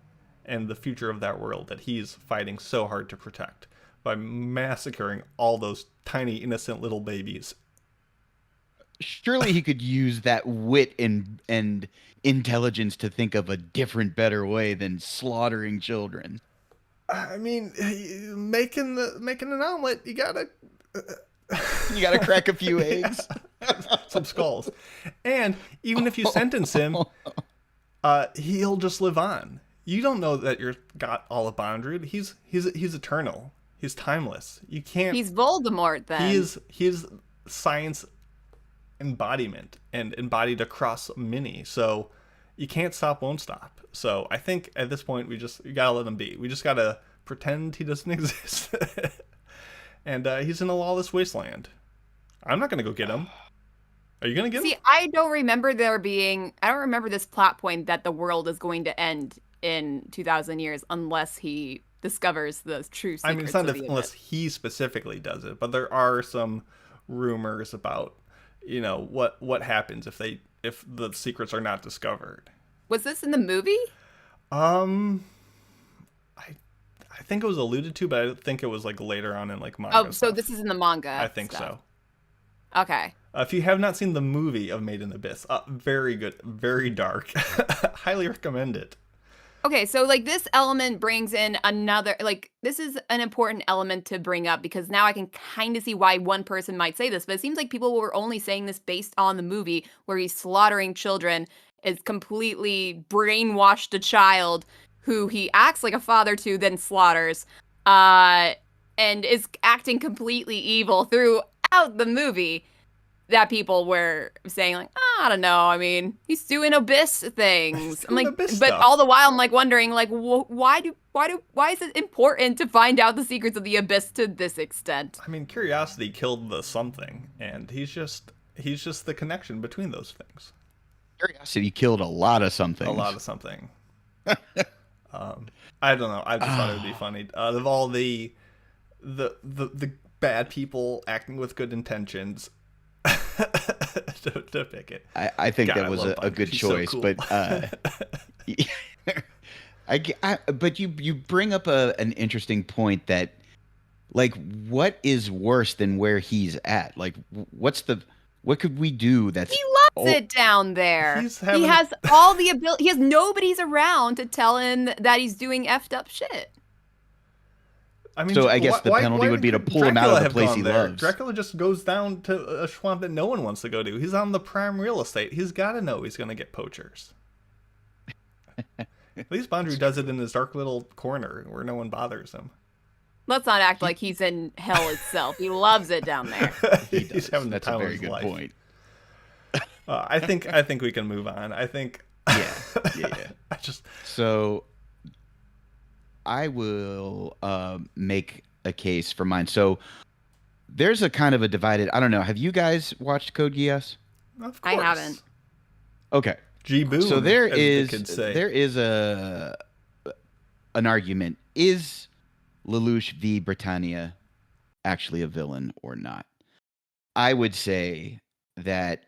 and the future of that world that he's fighting so hard to protect by massacring all those tiny, innocent little babies. Surely he could use that wit and intelligence to think of a different, better way than slaughtering children. I mean, making an omelet, you gotta crack a few eggs, some skulls, and even if you sentence him, he'll just live on. You don't know that you're got all of Bondrewd. He's eternal. He's timeless. You can't. He's Voldemort then. He is science embodiment and embodied across many. So you can't stop, won't stop. So I think at this point you gotta let him be. We just gotta pretend he doesn't exist. And he's in a lawless wasteland. I'm not gonna go get him. Are you gonna get him? See, I don't remember this plot point that the world is going to end in 2,000 years unless he discovers the true secrets. I mean, it's not of the unless he specifically does it, but there are some rumors about, what happens if the secrets are not discovered. Was this in the movie? I think it was alluded to, but I think it was like later on in like manga. Oh, so this is in the manga. I think stuff. so. Okay. If you have not seen the movie of Made in Abyss, very good, very dark. Highly recommend it. Okay, so like this element brings in another, like this is an important element to bring up because now I can kind of see why one person might say this, but it seems like people were only saying this based on the movie where he's slaughtering children, is completely brainwashed a child who he acts like a father to, then slaughters, and is acting completely evil throughout the movie. That people were saying like, I don't know. I mean, he's doing abyss things. I'm like, but stuff. all the while I'm like wondering like, why is it important to find out the secrets of the abyss to this extent? I mean, curiosity killed the something, and he's just the connection between those things. Curiosity killed a lot of something. A lot of something. I don't know. I just thought it would be funny. Of all the bad people acting with good intentions. to pick it. I think that was a good choice, so cool. But but you bring up an interesting point that, like, what is worse than where he's at? Like, what could we do that's... He loves it down there. He has all the ability. He has nobody's around to tell him that he's doing effed up shit. I mean, so I guess the penalty would be to pull him out of the place he loves. Dracula just goes down to a swamp that no one wants to go to. He's on the prime real estate. He's got to know he's going to get poachers. At least Bondrewd does it in his dark little corner where no one bothers him. Let's not act like he's in hell itself. He loves it down there. He's having the time of his life. That's a very good point. I think we can move on. I think. Yeah. So I will make a case for mine. So there's a kind of a divided. I don't know. Have you guys watched Code Geass? Of course. I haven't. Okay. G-boom. So there is an argument. Is Lelouch v. Britannia actually a villain or not? I would say that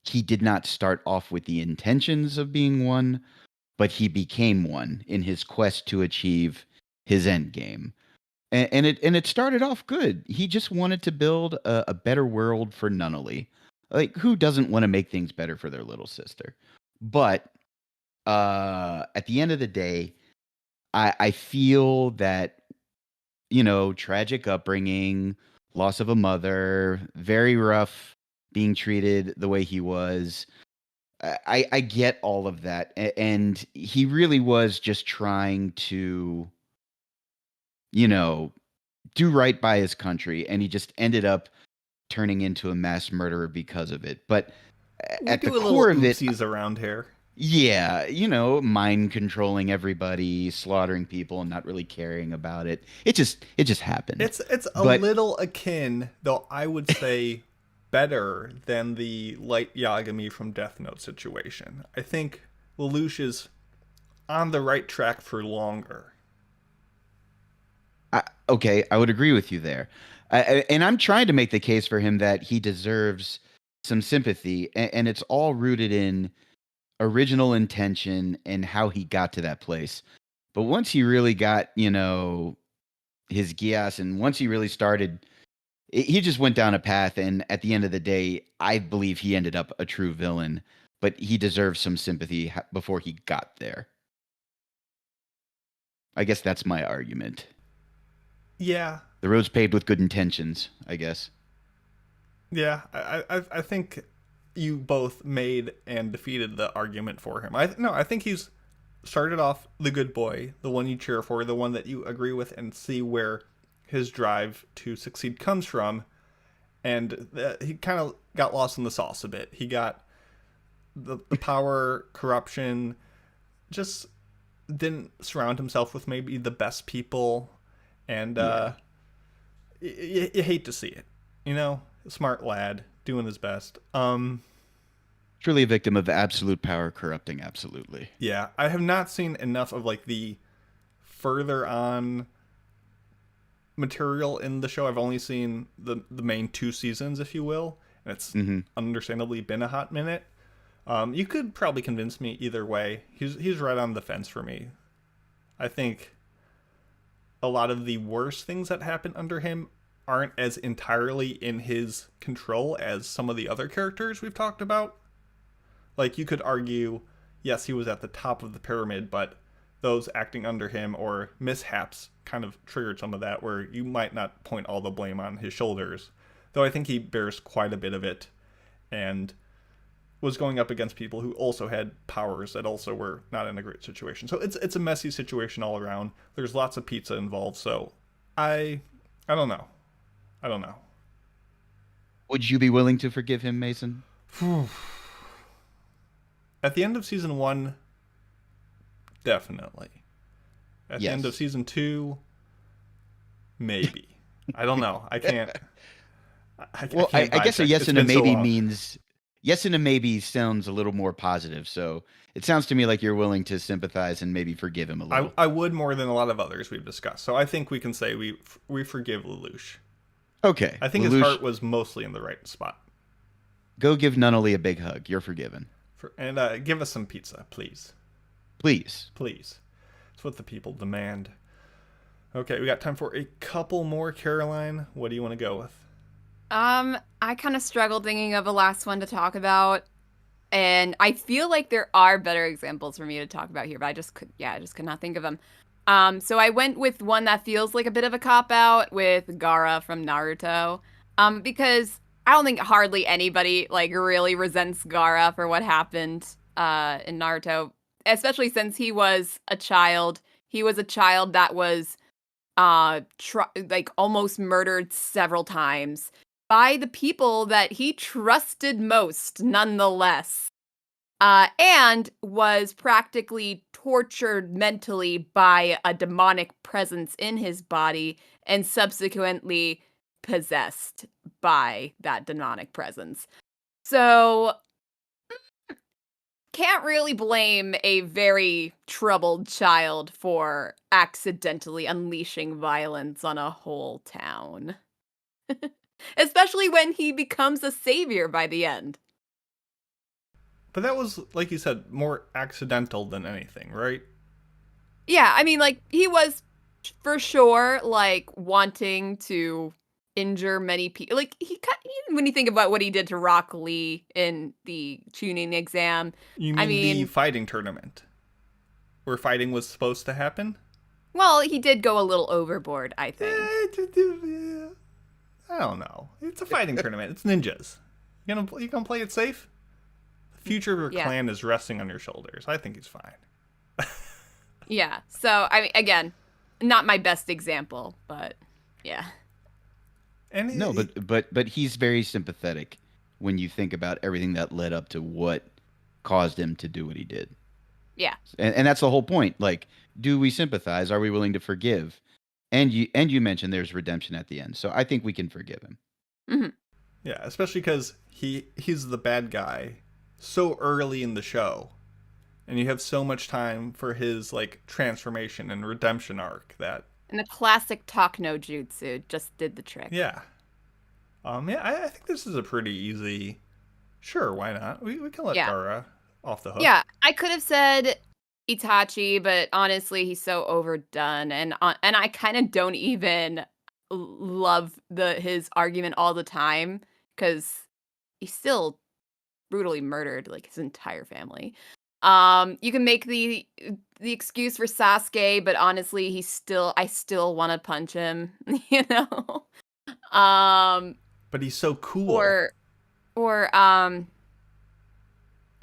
he did not start off with the intentions of being one, but he became one in his quest to achieve his end game. And it started off good. He just wanted to build a better world for Nunnally. Like, who doesn't want to make things better for their little sister? But at the end of the day, I feel that, tragic upbringing, loss of a mother, very rough being treated the way he was. I get all of that. And he really was just trying to, do right by his country. And he just ended up turning into a mass murderer because of it. But We at the do a little core of it, oopsies around here. yeah, mind controlling everybody, slaughtering people, and not really caring about it. It just happened. It's a But- little akin, though I would say better than the Light Yagami from Death Note situation. I think Lelouch is on the right track for longer. Okay, I would agree with you there. And I'm trying to make the case for him that he deserves some sympathy, and it's all rooted in original intention and how he got to that place. But once he really got, his Gias, and once he really started, he just went down a path, and at the end of the day, I believe he ended up a true villain, but he deserves some sympathy before he got there. I guess that's my argument. Yeah, The road's paved with good intentions, I guess. yeah. I think you both made and defeated the argument for him. I think he's started off the good boy, the one you cheer for, the one that you agree with and see where his drive to succeed comes from. And he kind of got lost in the sauce a bit. He got the power, corruption, just didn't surround himself with maybe the best people. And you hate to see it. Smart lad, doing his best. Truly a victim of absolute power corrupting, absolutely. Yeah, I have not seen enough of like the further on material in the show. I've only seen the main 2 seasons, if you will, and it's understandably been a hot minute. You could probably convince me either way. He's right on the fence for me. I think a lot of the worst things that happen under him aren't as entirely in his control as some of the other characters we've talked about. Like, you could argue, yes, he was at the top of the pyramid, but those acting under him or mishaps kind of triggered some of that, where you might not point all the blame on his shoulders. Though I think he bears quite a bit of it, and was going up against people who also had powers that also were not in a great situation. So it's a messy situation all around. There's lots of pizza involved, so I don't know. Would you be willing to forgive him, Mason? At the end of season 1, definitely. At the end of season 2, maybe. I don't know. I can't. I guess a yes and a maybe means yes and a maybe sounds a little more positive. So it sounds to me like you're willing to sympathize and maybe forgive him a little. I would more than a lot of others we've discussed. So I think we can say we forgive Lelouch. Okay. I think Lelouch, his heart was mostly in the right spot. Go give Nunnally a big hug. You're forgiven. And give us some pizza, please. Please. Please. It's what the people demand. Okay, we got time for a couple more. Caroline, what do you want to go with? I kind of struggled thinking of a last one to talk about, and I feel like there are better examples for me to talk about here, but I just could not think of them. So I went with one that feels like a bit of a cop-out with Gaara from Naruto, because I don't think hardly anybody like really resents Gaara for what happened in Naruto, especially since he was a child. He was a child that was almost murdered several times by the people that he trusted most, nonetheless. And was practically tortured mentally by a demonic presence in his body and subsequently possessed by that demonic presence. So, can't really blame a very troubled child for accidentally unleashing violence on a whole town. Especially when he becomes a savior by the end. But that was, like you said, more accidental than anything, right? Yeah, I mean, like, he was for sure, like, wanting to injure many people. Like, even when you think about what he did to Rock Lee in the tuning exam, You I mean the mean, fighting tournament? Where fighting was supposed to happen? well, he did go a little overboard, I think. I don't know. It's a fighting tournament. It's ninjas. You gonna play it safe? The future of your Yeah. clan is resting on your shoulders. I think he's fine. Yeah. So, I mean, again, not my best example, but yeah. And No, but he's very sympathetic when you think about everything that led up to what caused him to do what he did. Yeah. And that's the whole point. Like, do we sympathize? Are we willing to forgive? And you mentioned there's redemption at the end. So I think we can forgive him. Hmm. yeah, especially because he's the bad guy so early in the show, and you have so much time for his like transformation and redemption arc that And the classic talk no jutsu just did the trick. yeah. I think this is a pretty easy. Sure, why not? We can let Yeah. Gaara off the hook. Yeah, I could have said Itachi, but honestly, he's so overdone, and I kind of don't even love his argument all the time because he's still brutally murdered like his entire family. You can make the excuse for Sasuke, but honestly, I still want to punch him, you know. But he's so cool. Or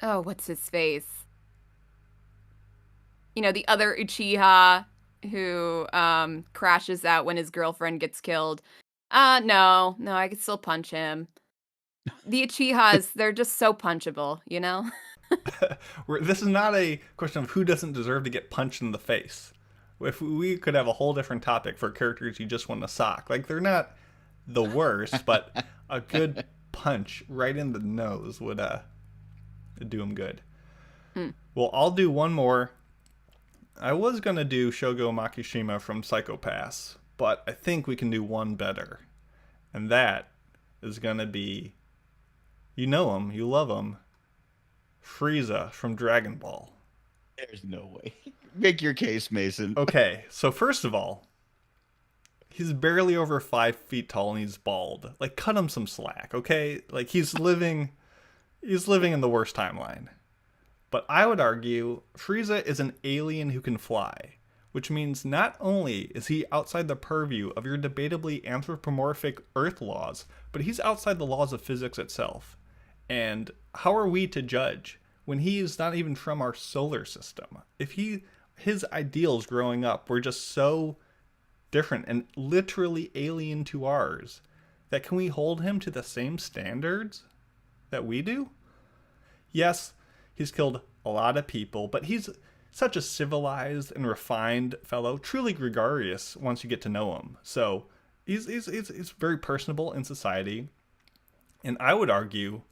oh, what's his face? You know, the other Uchiha who crashes out when his girlfriend gets killed. No, I could still punch him. The Uchihas, they're just so punchable, you know? This is not a question of who doesn't deserve to get punched in the face. If we could have a whole different topic for characters you just want to sock. Like, they're not the worst, but a good punch right in the nose would do him good. Well, I'll do one more. I was going to do Shogo Makishima from Psycho Pass, but I think we can do one better. And that is going to be, you know him, you love him, Frieza from Dragon Ball. There's no way. Make your case, Mason. Okay, so first of all, he's barely over 5 feet tall and he's bald. Like, cut him some slack, okay? Like, he's living in the worst timeline. But I would argue Frieza is an alien who can fly, which means not only is he outside the purview of your debatably anthropomorphic Earth laws, but he's outside the laws of physics itself. And how are we to judge when he is not even from our solar system? If his ideals growing up were just so different and literally alien to ours, that can we hold him to the same standards that we do? Yes, he's killed a lot of people, but he's such a civilized and refined fellow, truly gregarious once you get to know him. So he's very personable in society. And I would argue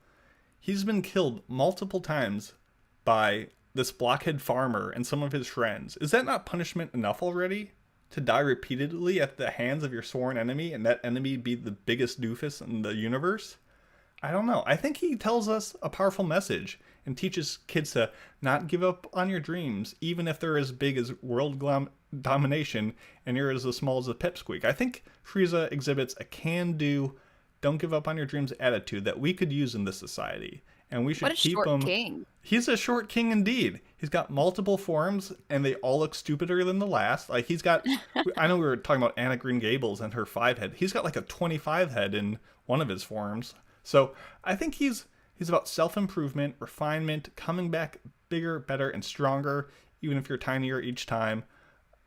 he's been killed multiple times by this blockhead farmer and some of his friends. Is that not punishment enough already? To die repeatedly at the hands of your sworn enemy and that enemy be the biggest doofus in the universe? I don't know. I think he tells us a powerful message and teaches kids to not give up on your dreams, even if they're as big as world domination and you're as small as a pipsqueak. I think Frieza exhibits a can-do, don't give up on your dreams attitude that we could use in this society. And we should keep him. King. He's a short king indeed. He's got multiple forms, and they all look stupider than the last. Like, he's got, I know we were talking about Anna Green Gables and her 5 head. He's got like a 25 head in one of his forms. So I think he's about self-improvement, refinement, coming back bigger, better, and stronger, even if you're tinier each time.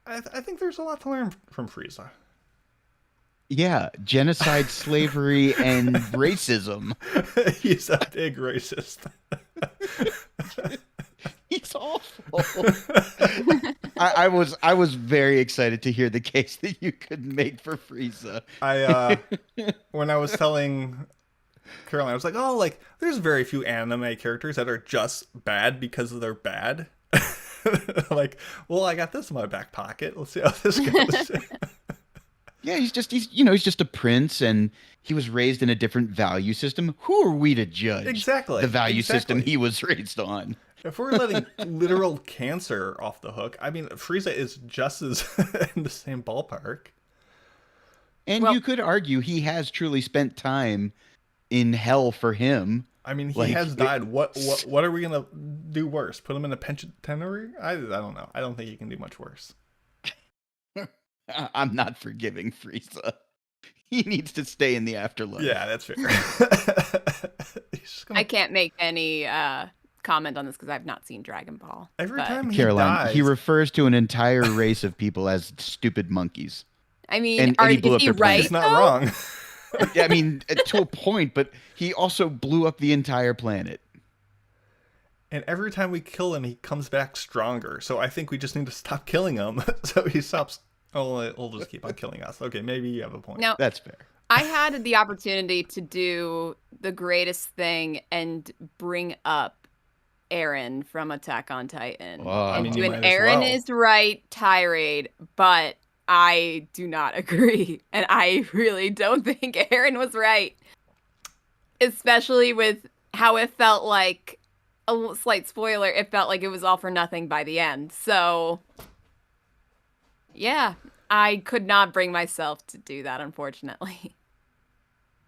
I think there's a lot to learn from Frieza. Yeah, genocide, slavery, and racism. He's a big racist. He's awful. I was very excited to hear the case that you could make for Frieza. When I was telling Caroline, I was like, oh, like, there's very few anime characters that are just bad because they're bad. Like, well, I got this in my back pocket. Let's see how this goes. Yeah, he's just a prince, and he was raised in a different value system. Who are we to judge Exactly. the value system he was raised on? If we're letting literal cancer off the hook, I mean, Frieza is just as in the same ballpark. And you could argue he has truly spent time in hell for him. I mean, he has died. What are we gonna do worse? Put him in a penitentiary? I don't know. I don't think he can do much worse. I'm not forgiving Frieza. He needs to stay in the afterlife. Yeah, that's fair. I can't make any comment on this because I've not seen Dragon Ball. Every time Caroline, he dies, he refers to an entire race of people as stupid monkeys. I mean, and he blew up their planet. He's not wrong. Yeah, I mean, to a point, but he also blew up the entire planet. And every time we kill him, he comes back stronger. So I think we just need to stop killing him so he stops. Oh, he'll just keep on killing us. Okay, maybe you have a point. No, that's fair. I had the opportunity to do the greatest thing and bring up Eren from Attack on Titan. I mean, and Eren is right tirade, but I do not agree. And I really don't think Eren was right. Especially with how it felt like, a slight spoiler, it felt like it was all for nothing by the end. So, yeah, I could not bring myself to do that, unfortunately.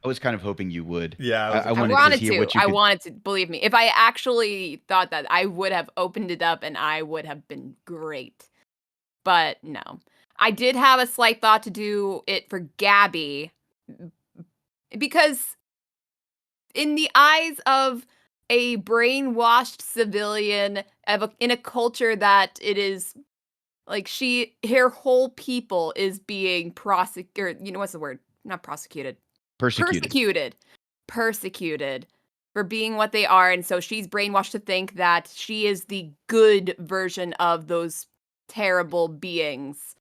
I was kind of hoping you would. Yeah, I wanted to hear what you I wanted to, believe me. If I actually thought that, I would have opened it up and I would have been great. But no. I did have a slight thought to do it for Gabby. Because in the eyes of a brainwashed civilian in a culture that it is like her whole people is being prosecuted. You know, what's the word? Not prosecuted. Persecuted for being what they are. And so she's brainwashed to think that she is the good version of those terrible beings.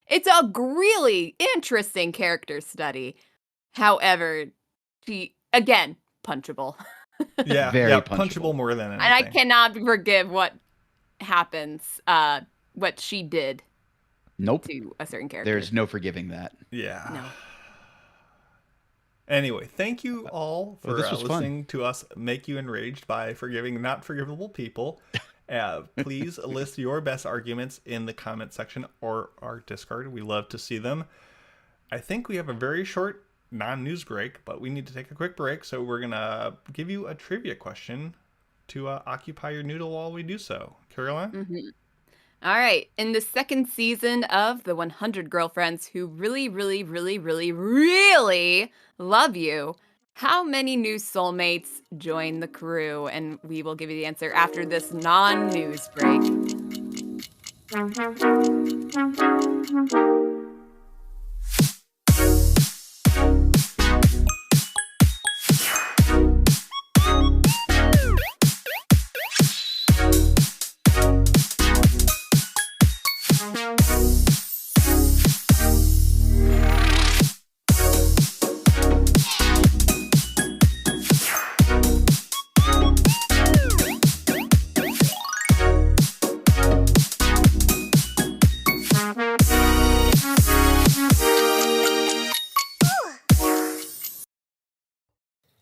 It's a really interesting character study. However, she, again, punchable. Yeah, very punchable more than anything. And I cannot forgive what happens, what she did. Nope. To a certain character. There's no forgiving that. Yeah. No. Anyway, thank you all for listening fun. to us make you enraged by forgiving not forgivable people. Please list your best arguments in the comment section or our Discord. We love to see them. I think we have a very short non-news break, but we need to take a quick break, so we're going to give you a trivia question to occupy your noodle while we do so. Caroline? Mm-hmm. All right. In the second season of The 100 Girlfriends Who Really, Really, Really, Really, Really Love You, how many new soulmates join the crew? And we will give you the answer after this non-news break.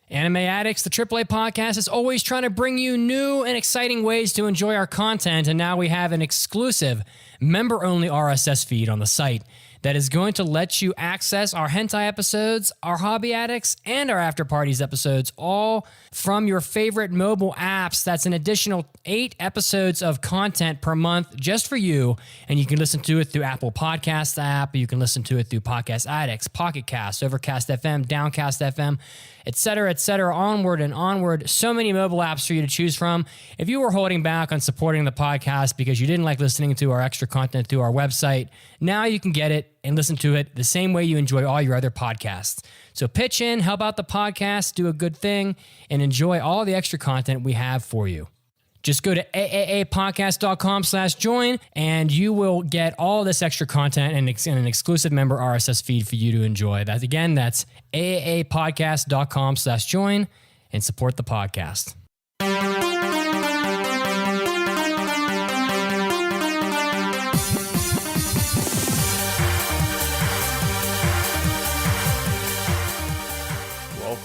Anime Addicts, the AAA podcast, is always trying to bring you new and exciting ways to enjoy our content, and now we have an exclusive member-only RSS feed on the site that is going to let you access our hentai episodes, our hobby addicts, and our after parties episodes, all from your favorite mobile apps. That's an additional 8 episodes of content per month just for you, and you can listen to it through Apple Podcast app, you can listen to it through Podcast Addicts, Pocket Cast, Overcast FM, Downcast FM, etc., onward and onward. So many mobile apps for you to choose from. If you were holding back on supporting the podcast because you didn't like listening to our extra content through our website, now you can get it and listen to it the same way you enjoy all your other podcasts. So pitch in, help out the podcast, do a good thing, and enjoy all the extra content we have for you. Just go to AAAPodcast.com/join and you will get all this extra content and an exclusive member RSS feed for you to enjoy. That's AAAPodcast.com/join and support the podcast.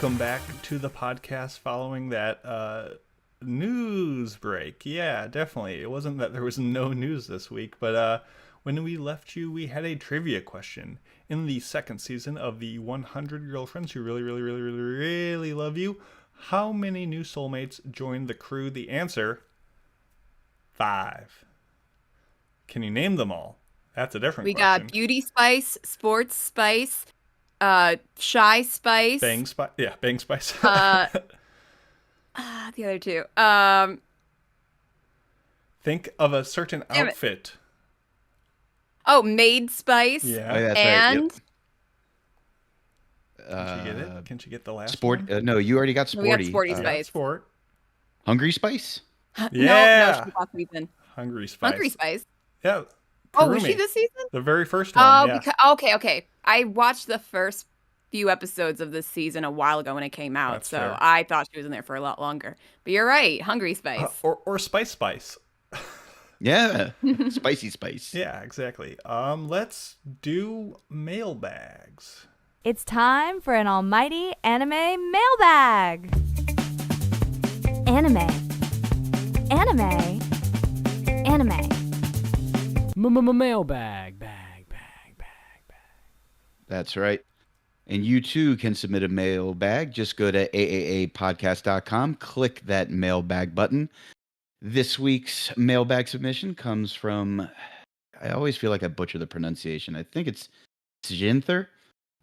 Welcome back to the podcast following that news break. Yeah, definitely. It wasn't that there was no news this week, but when we left you, we had a trivia question. In the second season of the 100 Girlfriends Who Really, Really, Really, Really, Really Love You, how many new soulmates joined the crew? The answer, 5. Can you name them all? That's a different We question. got Beauty Spice, Sports Spice, Shy Spice. Bang Spice. Yeah, Bang Spice. The other two. Think of a certain Damn it. outfit. Oh, Maid Spice. Yeah. Oh, that's And right. Can she get it? Can she get the last Sport. one? No, you already got we Sporty. got Sporty Yeah, Spice. sport. Hungry Spice. Yeah. No, she got season. Hungry Spice. Hungry Spice. Yeah. Oh, was she Kurumi. this season? The very first one. Oh, yeah. okay. I watched the first few episodes of this season a while ago when it came out, That's so fair. I thought she was in there for a lot longer. But you're right, Hungry Spice. Or Spice. Yeah. Spicy Spice. Yeah, exactly. Let's do mailbags. It's time for an almighty anime mailbag. Anime. Mailbag. That's right. And you too can submit a mailbag. Just go to AAAPodcast.com, click that mailbag button. This week's mailbag submission comes from, I always feel like I butcher the pronunciation. I think it's Jinther.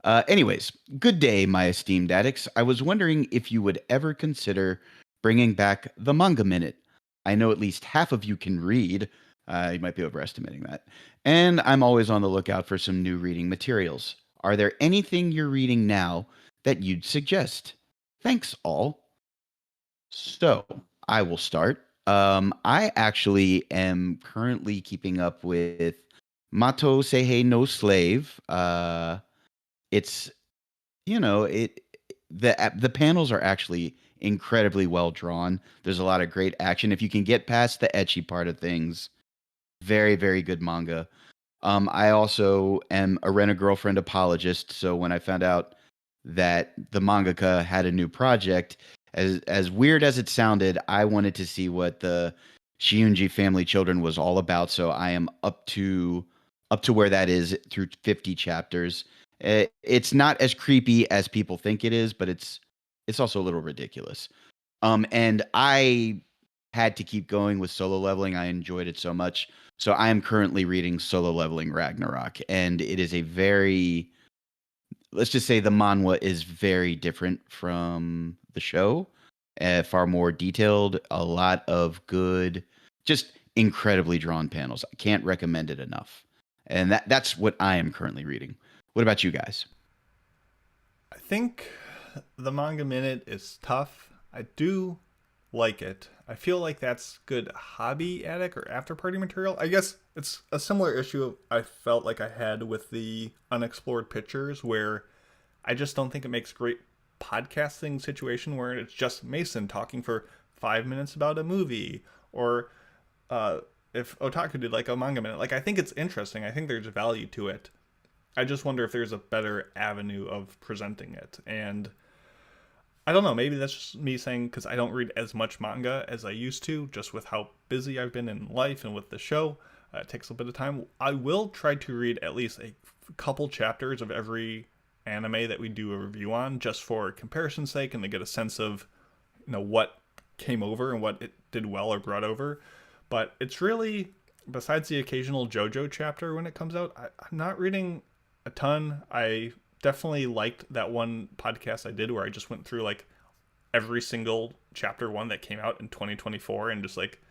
Anyways, good day, my esteemed addicts. I was wondering if you would ever consider bringing back the Manga Minute. I know at least half of you can read. You might be overestimating that. And I'm always on the lookout for some new reading materials. Are there anything you're reading now that you'd suggest? Thanks, all. So, I will start. I actually am currently keeping up with Mato Seihei no Slave. It's, the panels are actually incredibly well drawn. There's a lot of great action. If you can get past the ecchi part of things, very, very good manga. I also am a Rent-A-Girlfriend apologist, so when I found out that the mangaka had a new project, as weird as it sounded, I wanted to see what the Shiunji family children was all about, so I am up to where that is through 50 chapters. It's not as creepy as people think it is, but it's also a little ridiculous. And I had to keep going with Solo Leveling. I enjoyed it so much. So I am currently reading Solo Leveling Ragnarok, and it is a very, let's just say the manhwa is very different from the show, far more detailed, a lot of good, just incredibly drawn panels. I can't recommend it enough. And that's what I am currently reading. What about you guys? I think the Manga Minute is tough. I do like it. I feel like that's good hobby addict or after party material. I guess it's a similar issue I felt like I had with the Unexplored Pictures, where I just don't think it makes great podcasting situation where it's just Mason talking for 5 minutes about a movie, or if Otaku did like a Manga Minute. Like, I think it's interesting. I think there's value to it. I just wonder if there's a better avenue of presenting it. And I don't know, maybe that's just me saying because I don't read as much manga as I used to, just with how busy I've been in life and with the show. It takes a bit of time. I will try to read at least a couple chapters of every anime that we do a review on, just for comparison's sake and to get a sense of, what came over and what it did well or brought over. But it's really, besides the occasional JoJo chapter when it comes out, I'm not reading a ton. I definitely liked that one podcast I did where I just went through like every single chapter one that came out in 2024 and just like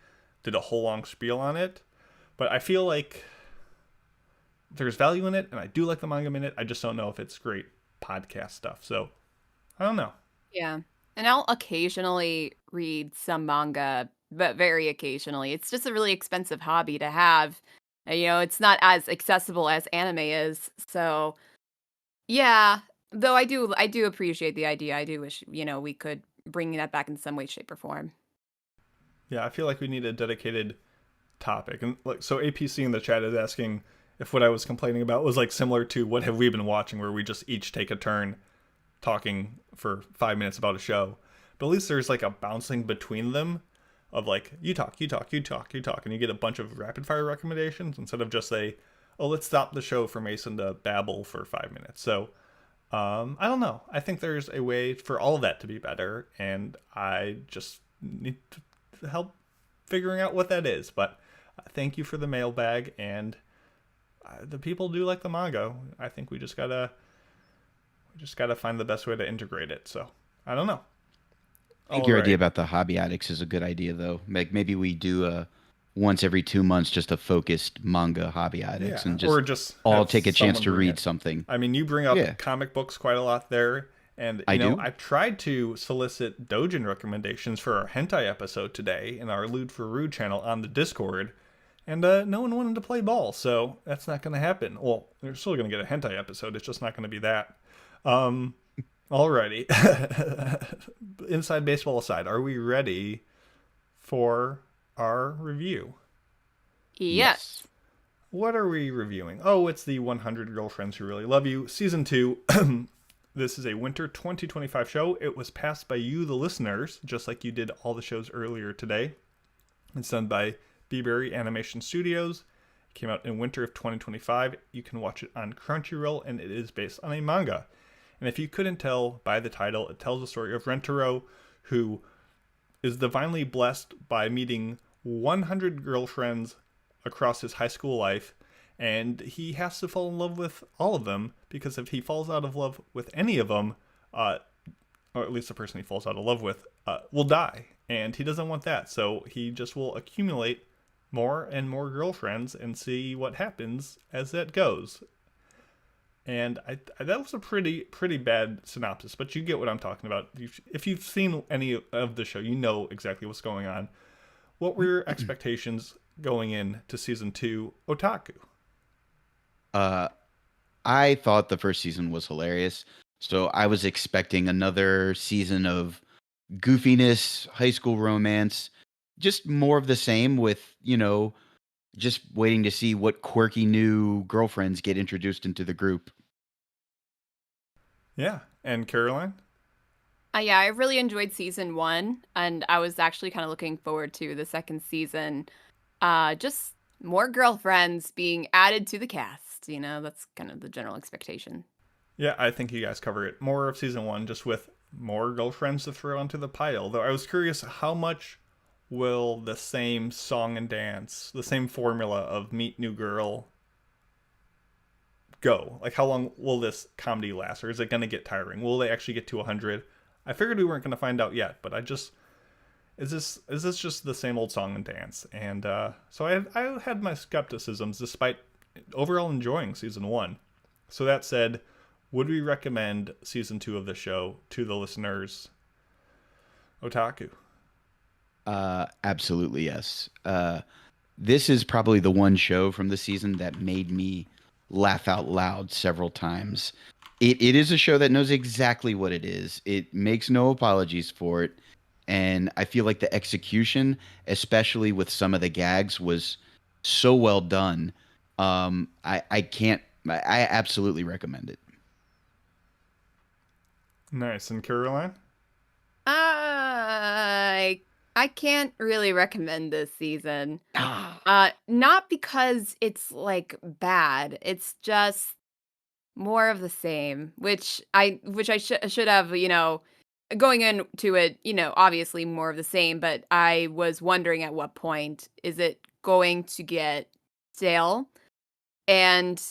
did a whole long spiel on it. But I feel like there's value in it, and I do like the Manga Minute. I just don't know if it's great podcast stuff. So I don't know. Yeah. And I'll occasionally read some manga, but very occasionally. It's just a really expensive hobby to have. It's not as accessible as anime is. So yeah, though I do appreciate the idea. I do wish, we could bring that back in some way, shape, or form. Yeah, I feel like we need a dedicated topic. And so APC in the chat is asking if what I was complaining about was like similar to what have we been watching, where we just each take a turn talking for 5 minutes about a show. But at least there's like a bouncing between them of like, you talk, and you get a bunch of rapid fire recommendations instead of just let's stop the show for Mason to babble for 5 minutes. So I don't know. I think there's a way for all of that to be better, and I just need to help figuring out what that is. But thank you for the mailbag, and the people do like the manga. I think we just gotta find the best way to integrate it. So I don't know. I think your idea about the hobby addicts is a good idea, though. Like maybe we do once every 2 months just a focused manga hobby addicts, and just all take a chance to read something. I mean, you bring up comic books quite a lot there, and I tried to solicit doujin recommendations for our hentai episode today in our Lewd for Rude channel on the Discord, and no one wanted to play ball, so that's not going to happen. Well, they're still going to get a hentai episode. It's just not going to be that. Alrighty. Inside baseball aside, are we ready for our review? Yes. What are we reviewing? Oh, it's the 100 Girlfriends Who Really Love You, Season 2. This is a winter 2025 show. It was passed by you, the listeners, just like you did all the shows earlier today. It's done by Beeberry Animation Studios. It came out in winter of 2025. You can watch it on Crunchyroll, and it is based on a manga. And if you couldn't tell by the title, it tells the story of Rentaro, who is divinely blessed by meeting 100 girlfriends across his high school life, and he has to fall in love with all of them, because if he falls out of love with any of them, or at least the person he falls out of love with, will die, and he doesn't want that, so he just will accumulate more and more girlfriends and see what happens as that goes. And that was a pretty bad synopsis, but you get what I'm talking about. If you've seen any of the show, you know exactly what's going on. What were your expectations going in to season 2, Otaku? I thought the first season was hilarious, so I was expecting another season of goofiness, high school romance, just more of the same with, just waiting to see what quirky new girlfriends get introduced into the group. Yeah. And Caroline? Yeah, I really enjoyed season 1, and I was actually kind of looking forward to the second season. Just more girlfriends being added to the cast. That's kind of the general expectation. Yeah, I think you guys cover it. More of season 1, just with more girlfriends to throw onto the pile. Though I was curious, how much will the same song and dance, the same formula of meet new girl go? Like, how long will this comedy last, or is it going to get tiring? Will they actually get to 100? I figured we weren't going to find out yet, but is this just the same old song and dance? And so I had my skepticisms, despite overall enjoying season 1. So that said, would we recommend season 2 of the show to the listeners? Otaku. Absolutely, yes. This is probably the one show from the season that made me laugh out loud several times. It is a show that knows exactly what it is. It makes no apologies for it. And I feel like the execution, especially with some of the gags, was so well done. I absolutely recommend it. Nice. And Caroline? I can't really recommend this season. Not because it's like bad. It's just more of the same, which I should have, going into it, obviously more of the same, but I was wondering at what point is it going to get stale? And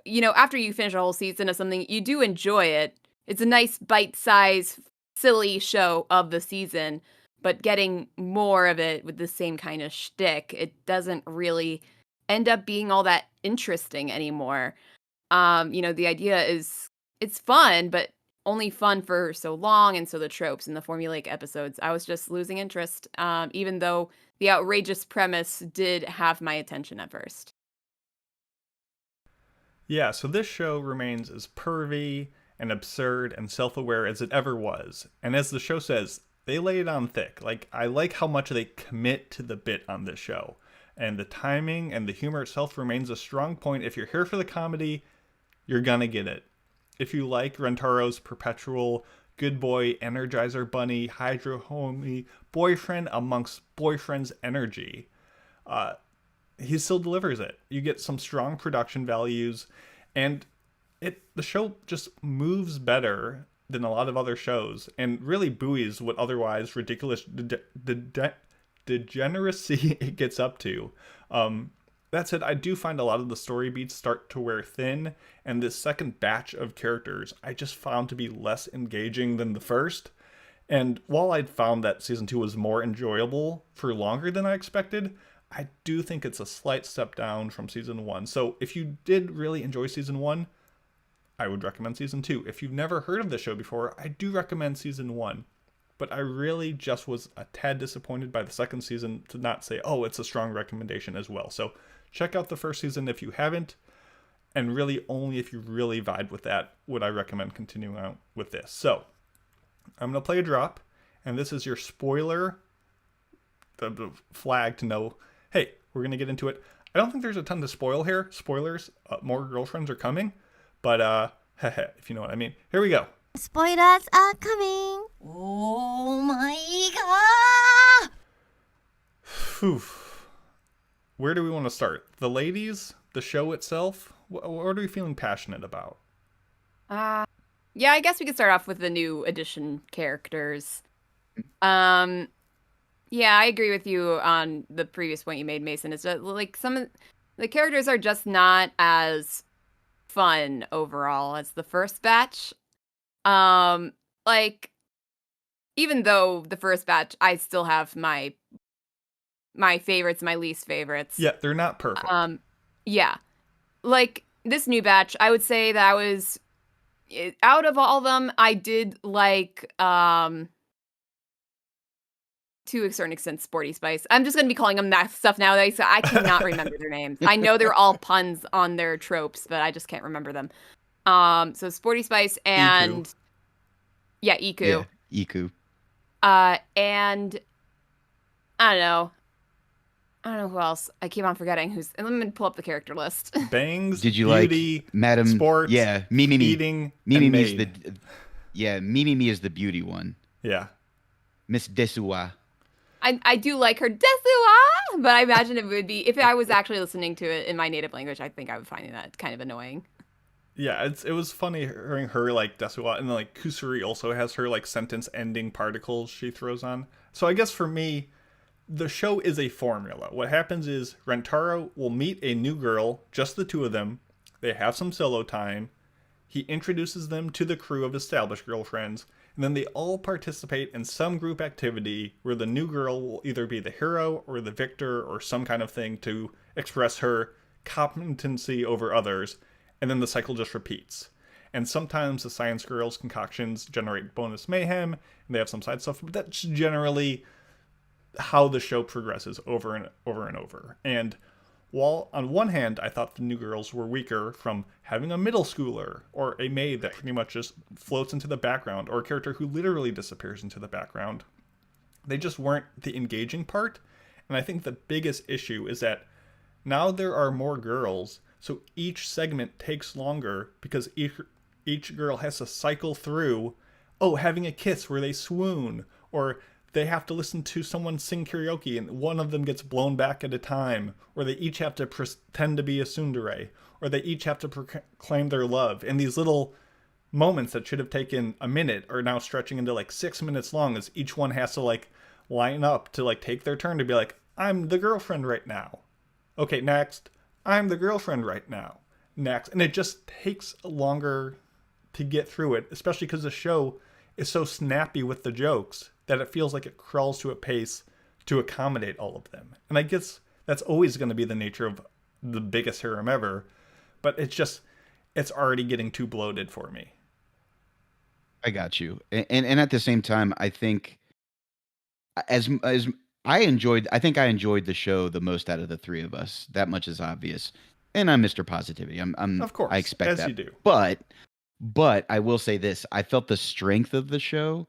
after you finish a whole season of something, you do enjoy it. It's a nice bite-sized silly show of the season. But getting more of it with the same kind of shtick, it doesn't really end up being all that interesting anymore. The idea is it's fun, but only fun for so long, and so the tropes and the formulaic episodes, I was just losing interest, even though the outrageous premise did have my attention at first. Yeah, so this show remains as pervy and absurd and self-aware as it ever was. And as the show says, they lay it on thick. Like, I like how much they commit to the bit on this show. And the timing and the humor itself remains a strong point. If you're here for the comedy, you're gonna get it. if you like Rentaro's perpetual good boy, Energizer Bunny, Hydro Homie, boyfriend amongst boyfriends energy, he still delivers it. You get some strong production values, and the show just moves better than a lot of other shows, and really buoys what otherwise ridiculous degeneracy it gets up to. That said, I do find a lot of the story beats start to wear thin, and this second batch of characters I just found to be less engaging than the first. And while I'd found that season 2 was more enjoyable for longer than I expected, I do think it's a slight step down from season 1. So if you did really enjoy season 1, I would recommend season 2. If you've never heard of the show before, I do recommend season 1. But I really just was a tad disappointed by the second season to not say, oh, it's a strong recommendation as well. So check out the first season if you haven't. And really only if you really vibe with that would I recommend continuing out with this. So I'm going to play a drop. And this is your spoiler, the flag to know, hey, we're going to get into it. I don't think there's a ton to spoil here. Spoilers, more girlfriends are coming. But, if you know what I mean. Here we go. Spoilers are coming. Oh my god! Phew. Where do we want to start? The ladies? The show itself? What are we feeling passionate about? Yeah, I guess we could start off with the new edition characters. Yeah, I agree with you on the previous point you made, Mason. Is that like some of the characters are just not as fun overall as the first batch. Like, even though the first batch, I still have my favorites, my least favorites. Yeah, they're not perfect. Yeah. Like, this new batch, I would say that I was, out of all of them, I did like, to a certain extent, Sporty Spice. I'm just going to be calling them that stuff now. So I cannot remember their names. I know they're all puns on their tropes, but I just can't remember them. So Sporty Spice and... Iku. Yeah, Iku. Yeah, Iku. And... I don't know who else. I keep on forgetting who's... Let me pull up the character list. Bangs, Did you beauty, like Madam... sports, yeah, Mimi, eating, Mimi is the... Yeah, Mimi is the beauty one. Yeah. Miss Desua. I do like her Desua, but I imagine it would be if I was actually listening to it in my native language. I think I would find that kind of annoying. Yeah, it was funny hearing her like Desua, and then like Kusuri also has her like sentence ending particles she throws on. So I guess for me, the show is a formula. What happens is Rentaro will meet a new girl, just the two of them. They have some solo time. He introduces them to the crew of established girlfriends. And then they all participate in some group activity where the new girl will either be the hero or the victor or some kind of thing to express her competency over others. And then the cycle just repeats. And sometimes the science girls' concoctions generate bonus mayhem, and they have some side stuff, but that's generally how the show progresses over and over and over. And while on one hand, I thought the new girls were weaker from having a middle schooler or a maid that pretty much just floats into the background, or a character who literally disappears into the background, they just weren't the engaging part. And I think the biggest issue is that now there are more girls, so each segment takes longer because each girl has to cycle through, having a kiss where they swoon, or they have to listen to someone sing karaoke and one of them gets blown back at a time, or they each have to pretend to be a tsundere, or they each have to proclaim their love. And these little moments that should have taken a minute are now stretching into like 6 minutes long, as each one has to like line up to like take their turn to be like, I'm the girlfriend right now. Okay, next. I'm the girlfriend right now. Next. And it just takes longer to get through it, especially because the show is so snappy with the jokes that it feels like it crawls to a pace to accommodate all of them. And I guess that's always going to be the nature of the biggest harem ever, but it's already getting too bloated for me. I got you. And at the same time, I think as I enjoyed the show the most out of the three of us. That much is obvious. And I'm Mr. Positivity. I'm of course, I expect as that. you do. But I will say this. I felt the strength of the show.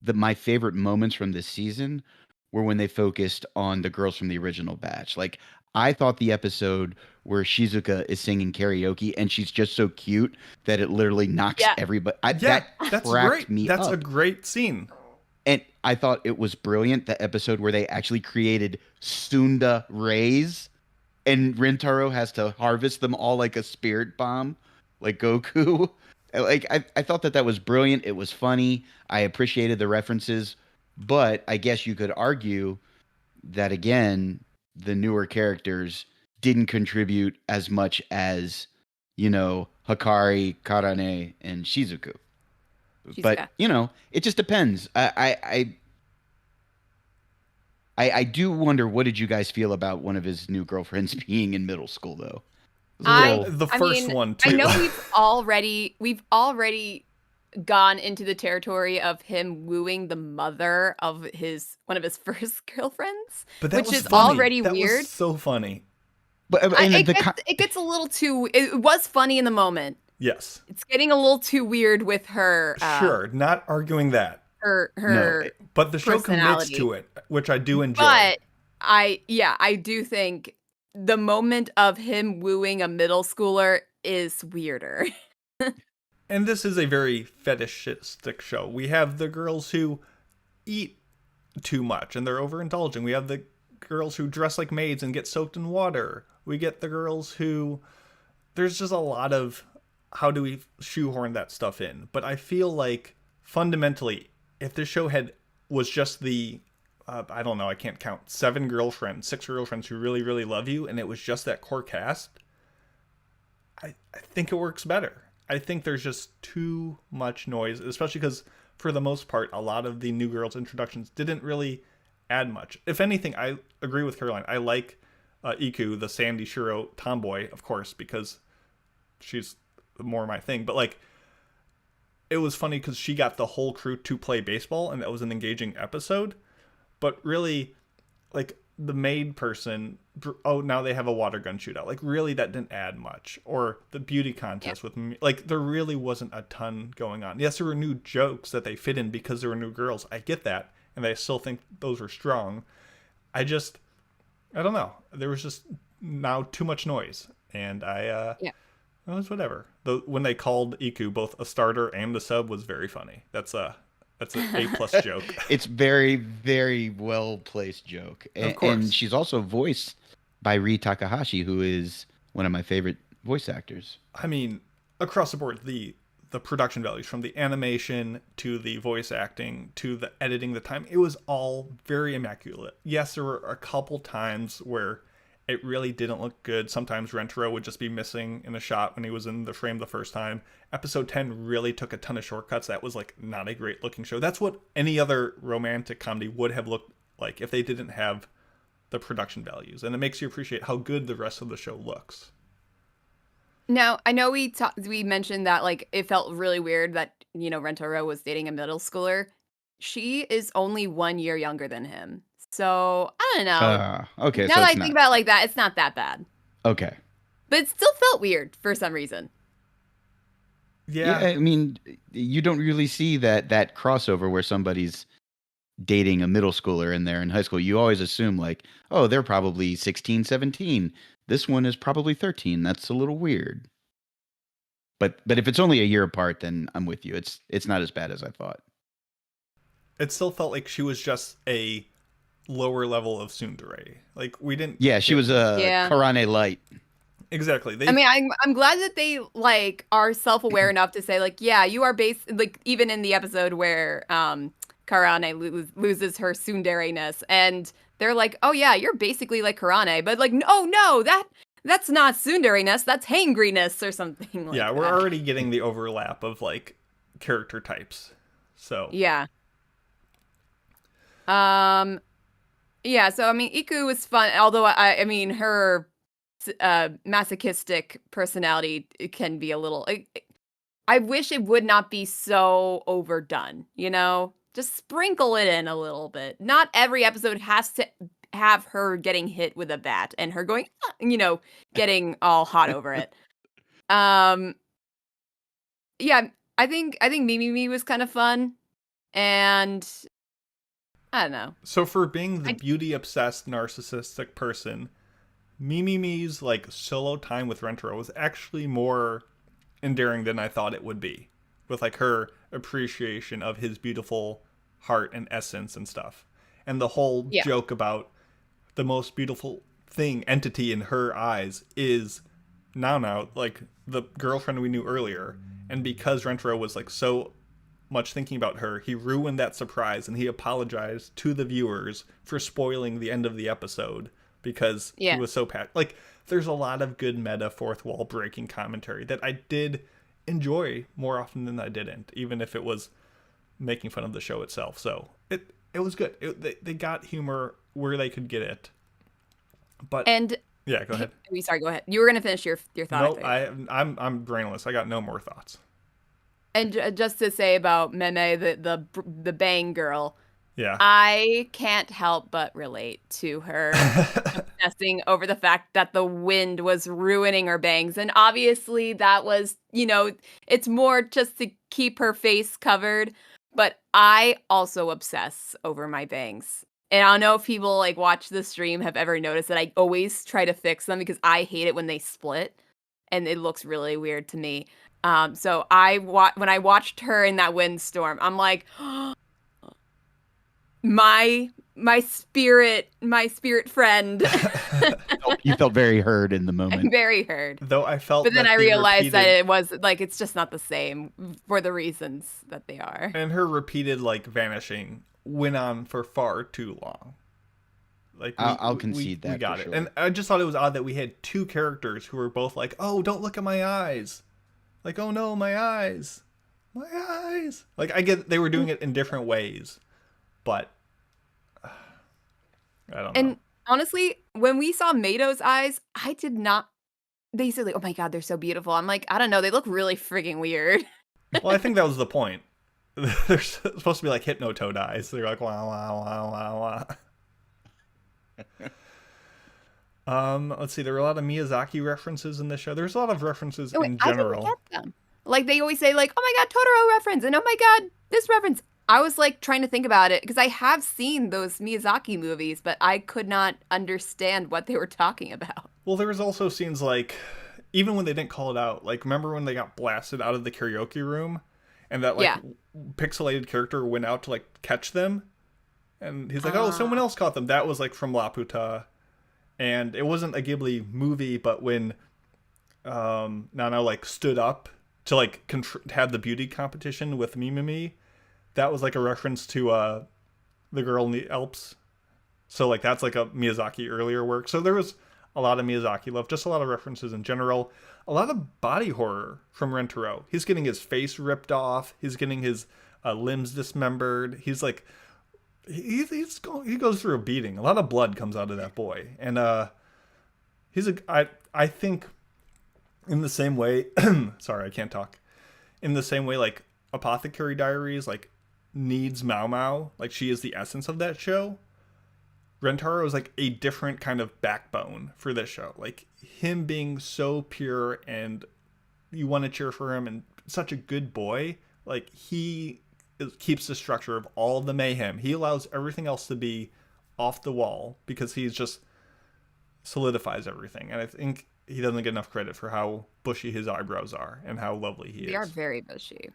My favorite moments from this season were when they focused on the girls from the original batch. Like, I thought the episode where Shizuka is singing karaoke and she's just so cute that it literally knocks everybody. That that's cracked great. me That's up. a great scene. And I thought it was brilliant, the episode where they actually created Sunda rays and Rintaro has to harvest them all like a spirit bomb, like Goku. Like I thought that was brilliant. It was funny. I appreciated the references, but I guess you could argue that again, the newer characters didn't contribute as much as, Hikari, Karane, and Shizuka. But it just depends. I do wonder, what did you guys feel about one of his new girlfriends being in middle school, though? The first one too. I know we've already gone into the territory of him wooing the mother of one of his first girlfriends, but that which was is funny. already that weird. Was so funny. But it gets a little too. It was funny in the moment. Yes. It's getting a little too weird with her. Sure, not arguing that. Her but the show commits to it, which I do enjoy. But I do think the moment of him wooing a middle schooler is weirder. And this is a very fetishistic show. We have the girls who eat too much and they're overindulging. We have the girls who dress like maids and get soaked in water. We get the girls who... There's just a lot of... How do we shoehorn that stuff in? But I feel like, fundamentally, if this show was just the... I don't know, I can't count. 6 girlfriends who really, really love you, and it was just that core cast, I think it works better. I think there's just too much noise, especially because, for the most part, a lot of the new girls' introductions didn't really add much. If anything, I agree with Caroline. I like Iku, the Sandy Shiro tomboy, of course, because she's more my thing. But, like, it was funny because she got the whole crew to play baseball, and that was an engaging episode. But really, like, the maid person, now they have a water gun shootout. Like, really, that didn't add much. Or the beauty contest with me. Like, there really wasn't a ton going on. Yes, there were new jokes that they fit in because there were new girls. I get that. And I still think those were strong. I don't know. There was just now too much noise. And it was whatever. When they called Iku both a starter and a sub was very funny. That's an A+ joke. It's very, very well placed joke. Of course. And she's also voiced by Rie Takahashi, who is one of my favorite voice actors. I mean, across the board, the production values, from the animation to the voice acting to the editing, the time, it was all very immaculate. Yes, there were a couple times where it really didn't look good. Sometimes Rentaro would just be missing in a shot when he was in the frame the first time. Episode 10 really took a ton of shortcuts. That was, like, not a great looking show. That's what any other romantic comedy would have looked like if they didn't have the production values. And it makes you appreciate how good the rest of the show looks. Now, I know we mentioned that, like, it felt really weird that, Rentaro was dating a middle schooler. She is only 1 year younger than him. So, I don't know. Okay. Now that I think about it like that, it's not that bad. Okay. But it still felt weird for some reason. Yeah. I mean, you don't really see that crossover where somebody's dating a middle schooler and they're in high school. You always assume, like, oh, they're probably 16, 17. This one is probably 13. That's a little weird. But if it's only a year apart, then I'm with you. It's not as bad as I thought. It still felt like she was just a lower level of tsundere. Like, we didn't... Yeah, she was a Karane light. Exactly. I mean, I'm glad that they, like, are self-aware enough to say, like, yeah, you are like, even in the episode where Karane loses her tsundere-ness, and they're like, oh yeah, you're basically like Karane, but, like, no, that's not tsundere-ness, that's hangry-ness or something like that. Yeah, we're already getting the overlap of, like, character types. So yeah. Yeah, so I mean, Iku was fun, although I mean, her masochistic personality can be a little... I wish it would not be so overdone, Just sprinkle it in a little bit. Not every episode has to have her getting hit with a bat and her going, getting all hot over it. Yeah, I think Mimi was kind of fun, and I don't know. So for being the beauty-obsessed, narcissistic person, Mimi's like solo time with Rentaro was actually more endearing than I thought it would be, with like her appreciation of his beautiful heart and essence and stuff, and the whole joke about the most beautiful entity in her eyes is now like the girlfriend we knew earlier, and because Rentaro was like so much thinking about her, he ruined that surprise, and he apologized to the viewers for spoiling the end of the episode because he was so like there's a lot of good meta fourth wall breaking commentary that I did enjoy more often than I didn't, even if it was making fun of the show itself. So it was good. They got humor where they could get it. But yeah, go ahead. Sorry, go ahead. You were going to finish your thought. No, I'm brainless. I got no more thoughts. And just to say about Meme, the bang girl. Yeah. I can't help but relate to her obsessing over the fact that the wind was ruining her bangs. And obviously that was, it's more just to keep her face covered. But I also obsess over my bangs. And I don't know if people like watch the stream have ever noticed that I always try to fix them because I hate it when they split and it looks really weird to me. So when I watched her in that windstorm, I'm like, oh, my spirit friend. You felt very heard in the moment. I'm very heard. Though I felt, but then I realized that it was like it's just not the same for the reasons that they are. And her repeated like vanishing went on for far too long. Like I'll concede that. We got it, sure. And I just thought it was odd that we had two characters who were both like, "Oh, don't look at my eyes," like, "Oh no, my eyes, my eyes." Like I get they were doing it in different ways, but I don't know. And honestly, when we saw Mado's eyes, I did not. They said like, "Oh my god, they're so beautiful." I'm like, I don't know, they look really friggin' weird. Well, I think that was the point. They're supposed to be like Hypnotoad eyes. They're like wow, wow, wow, wow, wow. Let's see. There were a lot of Miyazaki references in this show. There's a lot of references in general. I didn't get them. Like they always say, like, "Oh my god, Totoro reference," and "Oh my god, this reference." I was like trying to think about it because I have seen those Miyazaki movies, but I could not understand what they were talking about. Well, there was also scenes like, even when they didn't call it out, like remember when they got blasted out of the karaoke room, and that like pixelated character went out to like catch them, and he's like, "Oh, someone else caught them." That was like from Laputa, and it wasn't a Ghibli movie, but when Nano like stood up to like have the beauty competition with Mimimi, that was like a reference to the girl in the Alps. So like that's like a Miyazaki earlier work. So there was a lot of Miyazaki love, just a lot of references in general. A lot of body horror from Rentaro. He's getting his face ripped off. He's getting his limbs dismembered. He's like, he goes through a beating. A lot of blood comes out of that boy. And I think in the same way, sorry, I can't talk. In the same way, like Apothecary Diaries, like needs Mao Mao. Like she is the essence of that show. Rentaro is like a different kind of backbone for this show. Like him being so pure and you want to cheer for him and such a good boy. Like he keeps the structure of all the mayhem. He allows everything else to be off the wall because he's just solidifies everything. And I think he doesn't get enough credit for how bushy his eyebrows are and how lovely he is. They are very bushy.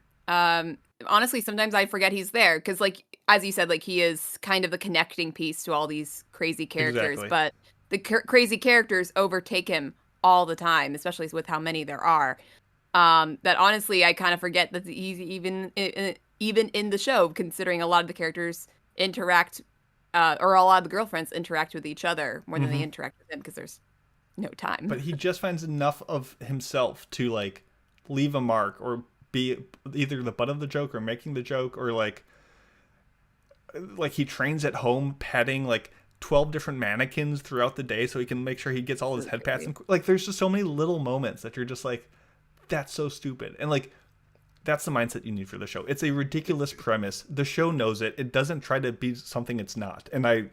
Honestly, sometimes I forget he's there because, like, as you said, like he is kind of the connecting piece to all these crazy characters. Exactly. But the crazy characters overtake him all the time, especially with how many there are. That honestly, I kind of forget that he's even in the show, considering a lot of the characters interact, or a lot of the girlfriends interact with each other more than they interact with him because there's no time. But he just finds enough of himself to like leave a mark or be either the butt of the joke or making the joke, or like he trains at home petting like 12 different mannequins throughout the day so he can make sure he gets all his head pats. And like there's just so many little moments that you're just like, that's so stupid. And like that's the mindset you need for the show. It's a ridiculous premise. The show knows it. It doesn't try to be something it's not. And I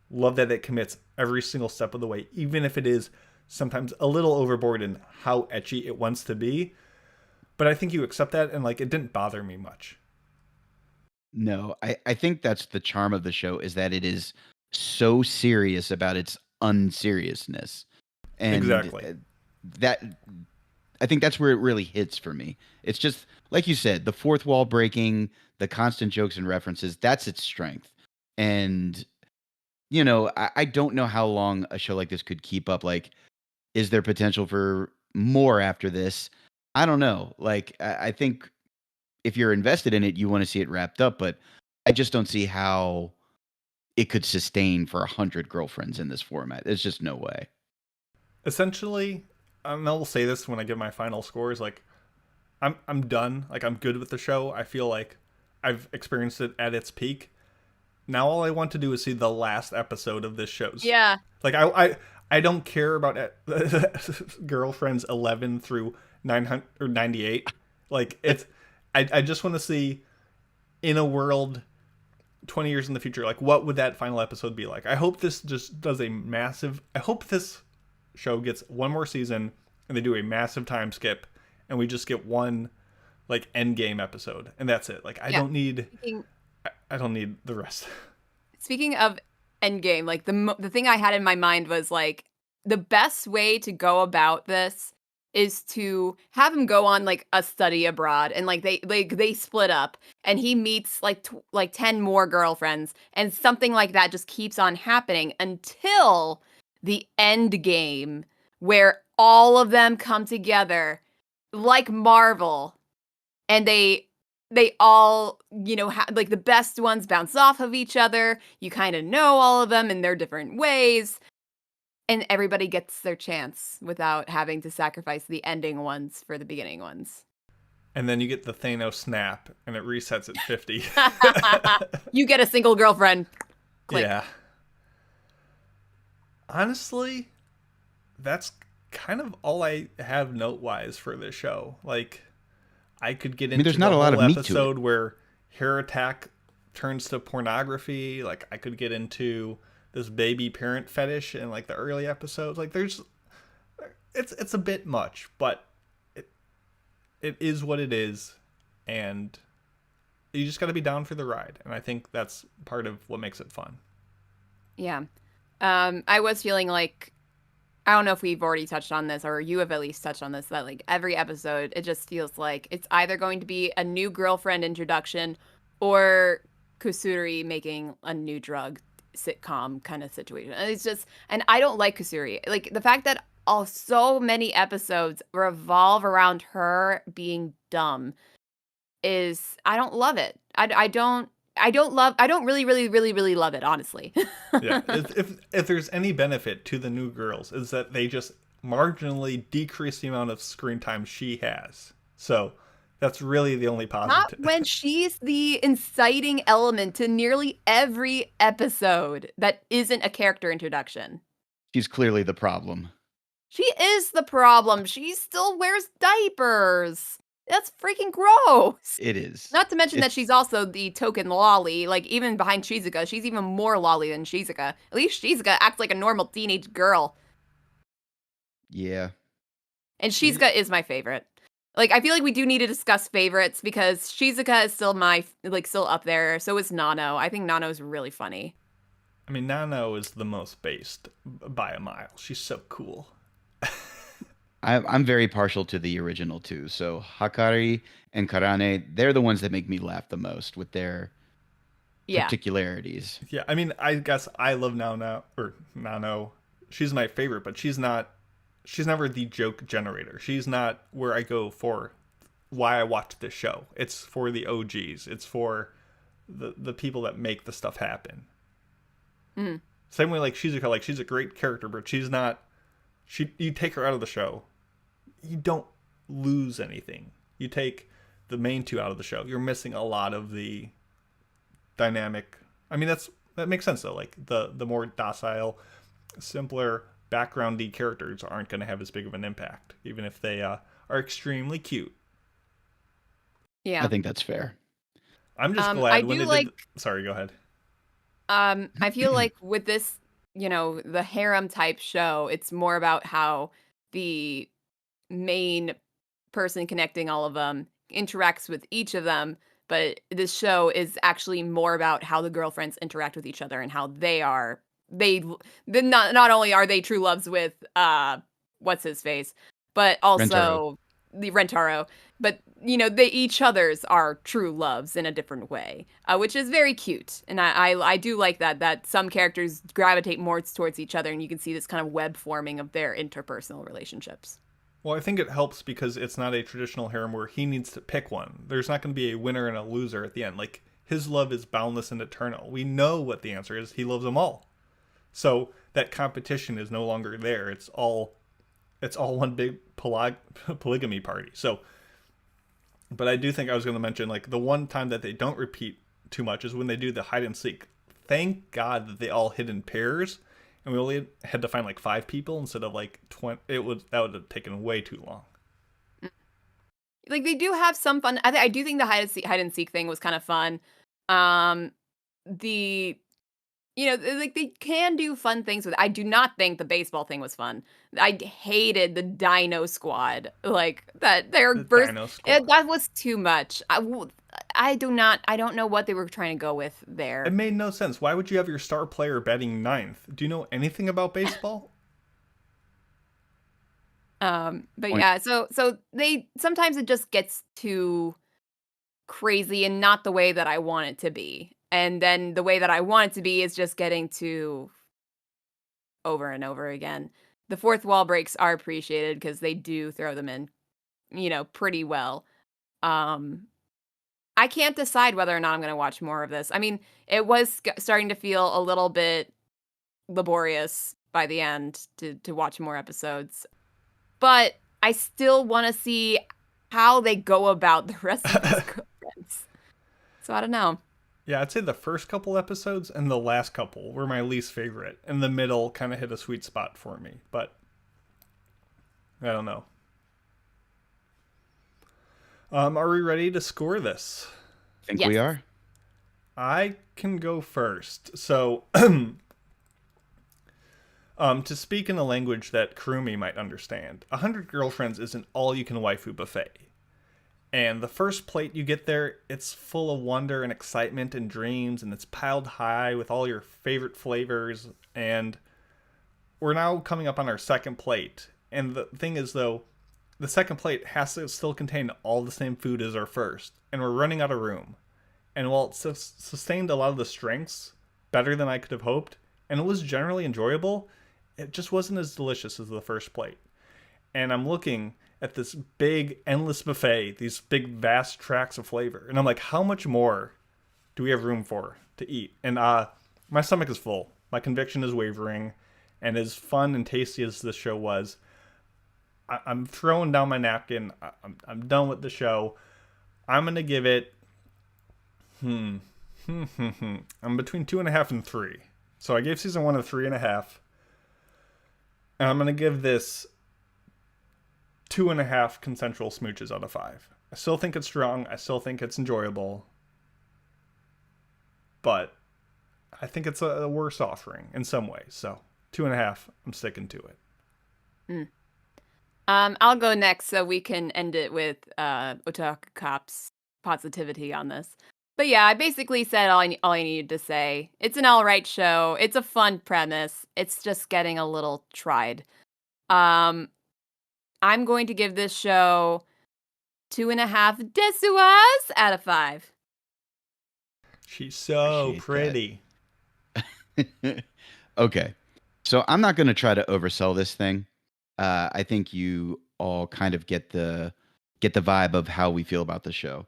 love that it commits every single step of the way, even if it is sometimes a little overboard in how ecchi it wants to be. But I think you accept that, and like it didn't bother me much. No, I think that's the charm of the show, is that it is so serious about its unseriousness. And Exactly. that I think that's where it really hits for me. It's just like you said, the fourth wall breaking, the constant jokes and references, that's its strength. And I don't know how long a show like this could keep up. Like, is there potential for more after this? I don't know. Like, I think if you're invested in it, you want to see it wrapped up, but I just don't see how it could sustain for 100 girlfriends in this format. There's just no way. Essentially, and I'll say this when I give my final scores, like, I'm done. Like, I'm good with the show. I feel like I've experienced it at its peak. Now all I want to do is see the last episode of this show's. Yeah. Like, I don't care about Girlfriends 11 through 900 or 98. Like, it's I just want to see, in a world 20 years in the future, like, what would that final episode be like? I hope this just does I hope this show gets one more season and they do a massive time skip and we just get one, like, end game episode and that's it. Like, I don't need the rest. Speaking of Endgame, like the thing I had in my mind was like the best way to go about this is to have him go on like a study abroad and like they split up and he meets like 10 more girlfriends and something like that just keeps on happening until the end game where all of them come together like Marvel and they all, like the best ones bounce off of each other. You kind of know all of them in their different ways. And everybody gets their chance without having to sacrifice the ending ones for the beginning ones. And then you get the Thanos snap and it resets at 50. You get a single girlfriend. Click. Yeah. Honestly, that's kind of all I have note-wise for this show. Like, I could get into there's not a lot of meat to episode where hair attack turns to pornography. Like, I could get into this baby parent fetish in like the early episodes. Like, it's a bit much, but it is what it is, and you just got to be down for the ride. And I think that's part of what makes it fun. Yeah. I was feeling like, I don't know if we've already touched on this or you have at least touched on this, that like every episode, it just feels like it's either going to be a new girlfriend introduction or Kusuri making a new drug sitcom kind of situation. And it's just, and I don't like Kusuri. Like the fact that so many episodes revolve around her being dumb is, I don't love it. I don't really love it, honestly. Yeah. If there's any benefit to the new girls, is that they just marginally decrease the amount of screen time she has. So that's really the only positive. Not when she's the inciting element to nearly every episode that isn't a character introduction. She's clearly the problem. She is the problem. She still wears diapers. That's freaking gross. It is. Not to mention that she's also the token lolly. Like, even behind Shizuka, she's even more lolly than Shizuka. At least Shizuka acts like a normal teenage girl. Yeah. And Shizuka is my favorite. Like, I feel like we do need to discuss favorites because Shizuka is still still up there. So is Nano. I think Nano's really funny. I mean, Nano is the most based by a mile. She's so cool. I'm very partial to the original too. So Hakari and Karane, they're the ones that make me laugh the most with their particularities. Yeah, I mean, I guess I love Nano. She's my favorite, but she's never the joke generator. She's not where I go for why I watch this show. It's for the OGs. It's for the people that make the stuff happen. Mm. Same way like Shizuka, like she's a great character, but she's not. You take her out of the show, you don't lose anything. You take the main two out of the show, you're missing a lot of the dynamic. I mean, that makes sense though. Like the more docile, simpler, backgroundy characters aren't going to have as big of an impact, even if they are extremely cute. Yeah, I think that's fair. I'm just glad when they did. Sorry, go ahead. I feel like with this, the harem type show, it's more about how the main person connecting all of them interacts with each of them. But this show is actually more about how the girlfriends interact with each other and how not only are they true loves with what's his face, but also the Rentaro. But they each other's are true loves in a different way, which is very cute. And I do like that some characters gravitate more towards each other, and you can see this kind of web forming of their interpersonal relationships. Well, I think it helps because it's not a traditional harem where he needs to pick one. There's not going to be a winner and a loser at the end. Like, his love is boundless and eternal. We know what the answer is. He loves them all. So that competition is no longer there. It's all one big polygamy party. So, but I do think I was going to mention, like, the one time that they don't repeat too much is when they do the hide and seek. Thank God that they all hid in pairs. And we only had to find like 5 people instead of like 20. That would have taken way too long. Like, they do have some fun. I do think the hide and seek thing was kind of fun. Like, they can do fun things with it. I do not think the baseball thing was fun. I hated the Dino Squad. Like, that their burst. That was too much. I don't know what they were trying to go with there. It made no sense. Why would you have your star player batting 9th? Do you know anything about baseball? But yeah, so they sometimes it just gets too crazy and not the way that I want it to be. And then the way that I want it to be is just getting to over and over again. The fourth wall breaks are appreciated because they do throw them in, pretty well. I can't decide whether or not I'm going to watch more of this. I mean, it was starting to feel a little bit laborious by the end to watch more episodes. But I still want to see how they go about the rest of these girlfriends. So I don't know. Yeah, I'd say the first couple episodes and the last couple were my least favorite. And the middle kind of hit a sweet spot for me. But I don't know. Are we ready to score this? I think we are. I can go first. So, to speak in a language that Kurumi might understand, 100 Girlfriends is an all-you-can-waifu buffet. And the first plate you get there, it's full of wonder and excitement and dreams, and it's piled high with all your favorite flavors. And we're now coming up on our second plate. And the thing is, though, the second plate has to still contain all the same food as our first. And we're running out of room. And while it sustained a lot of the strengths better than I could have hoped, and it was generally enjoyable, it just wasn't as delicious as the first plate. And I'm looking at this big, endless buffet, these big, vast tracts of flavor. And I'm like, how much more do we have room for to eat? And my stomach is full. My conviction is wavering. And as fun and tasty as this show was, I'm throwing down my napkin. I'm done with the show. I'm going to give it... I'm between 2.5 and 3. So I gave season 1 a 3.5. And I'm going to give this 2.5 consensual smooches out of 5. I still think it's strong. I still think it's enjoyable. But I think it's a worse offering in some ways. So 2.5, I'm sticking to it. I'll go next so we can end it with Otaku Cop's positivity on this. But yeah, I basically said all I needed to say. It's an alright show. It's a fun premise. It's just getting a little tried. I'm going to give this show 2.5 desuas out of 5. She's so pretty. Okay. So I'm not going to try to oversell this thing. I think you all kind of get the vibe of how we feel about the show.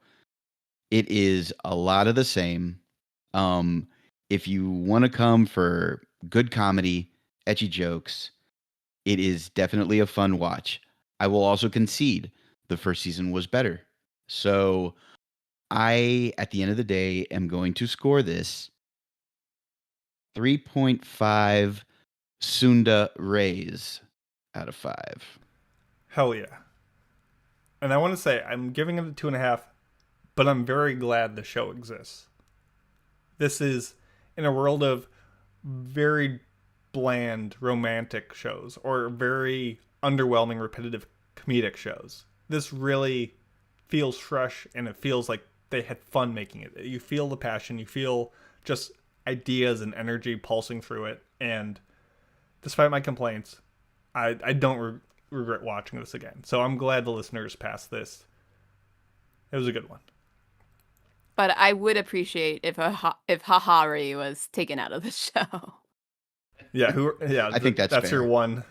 It is a lot of the same. If you want to come for good comedy, ecchi jokes, it is definitely a fun watch. I will also concede the first season was better. So I, at the end of the day, am going to score this 3.5 Sunda Rays out of 5. Hell yeah. And I want to say, I'm giving it a 2.5, but I'm very glad the show exists. This is in a world of very bland romantic shows or very underwhelming repetitive comedic shows. This really feels fresh, and it feels like they had fun making it. You feel the passion, you feel just ideas and energy pulsing through it, and despite my complaints, I don't regret watching this again. So I'm glad the listeners passed this. It was a good one. But I would appreciate if Hahari was taken out of the show. Yeah, I think that's fair. your one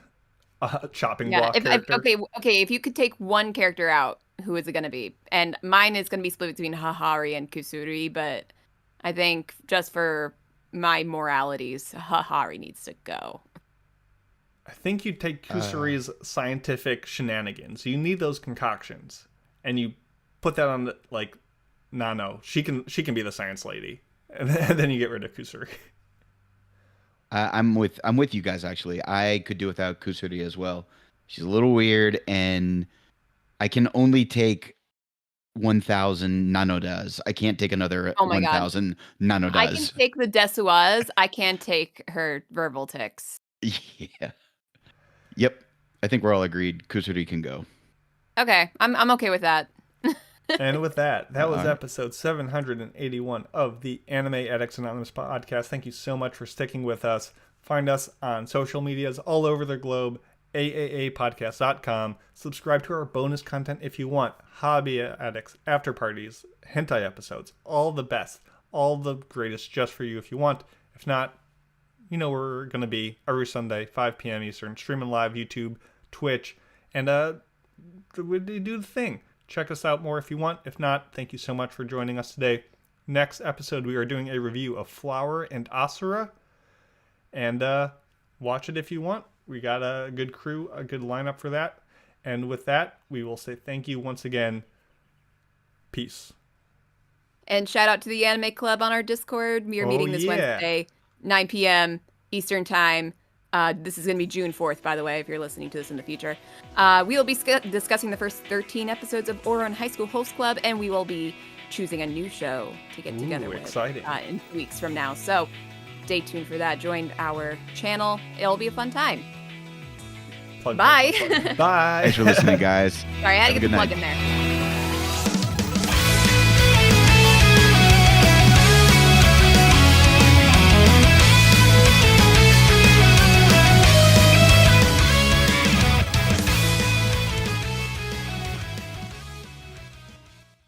chopping block character. Okay. If you could take one character out, who is it going to be? And mine is going to be split between Hahari and Kusuri, but I think just for my moralities, Hahari needs to go. I think you take Kusuri's scientific shenanigans. You need those concoctions, and you put that on like Nano. She can be the science lady, and then you get rid of Kusuri. I'm with you guys actually. I could do without Kusuri as well. She's a little weird, and I can only take 1,000 nanodas. I can't take another 1,000 nanodas. I can take the Desuas. I can't take her verbal tics. Yeah. Yep. I think we're all agreed. Kusuri can go. Okay, I'm okay with that. And with that was episode 781 of the Anime Addicts Anonymous Podcast. Thank you so much for sticking with us. Find us on social medias all over the globe, AAAPodcast.com. Subscribe to our bonus content if you want. Hobby addicts, after parties, hentai episodes, all the best, all the greatest just for you if you want. If not, you know where we're going to be every Sunday, 5 p.m. Eastern, streaming live, YouTube, Twitch, and we do the thing. Check us out more if you want. If not, thank you so much for joining us today. Next episode, we are doing a review of Flower and Asura. And watch it if you want. We got a good crew, a good lineup for that. And with that, we will say thank you once again. Peace. And shout out to the Anime Club on our Discord. We are meeting this Wednesday, 9 p.m. Eastern Time. This is going to be June 4th, by the way, if you're listening to this in the future. We will be discussing the first 13 episodes of Ouran High School Host Club, and we will be choosing a new show to get together with in 2 weeks from now. So stay tuned for that. Join our channel. It'll be a fun time. Bye. Bye. Thanks for listening, guys. Sorry, I had to get the plug in there.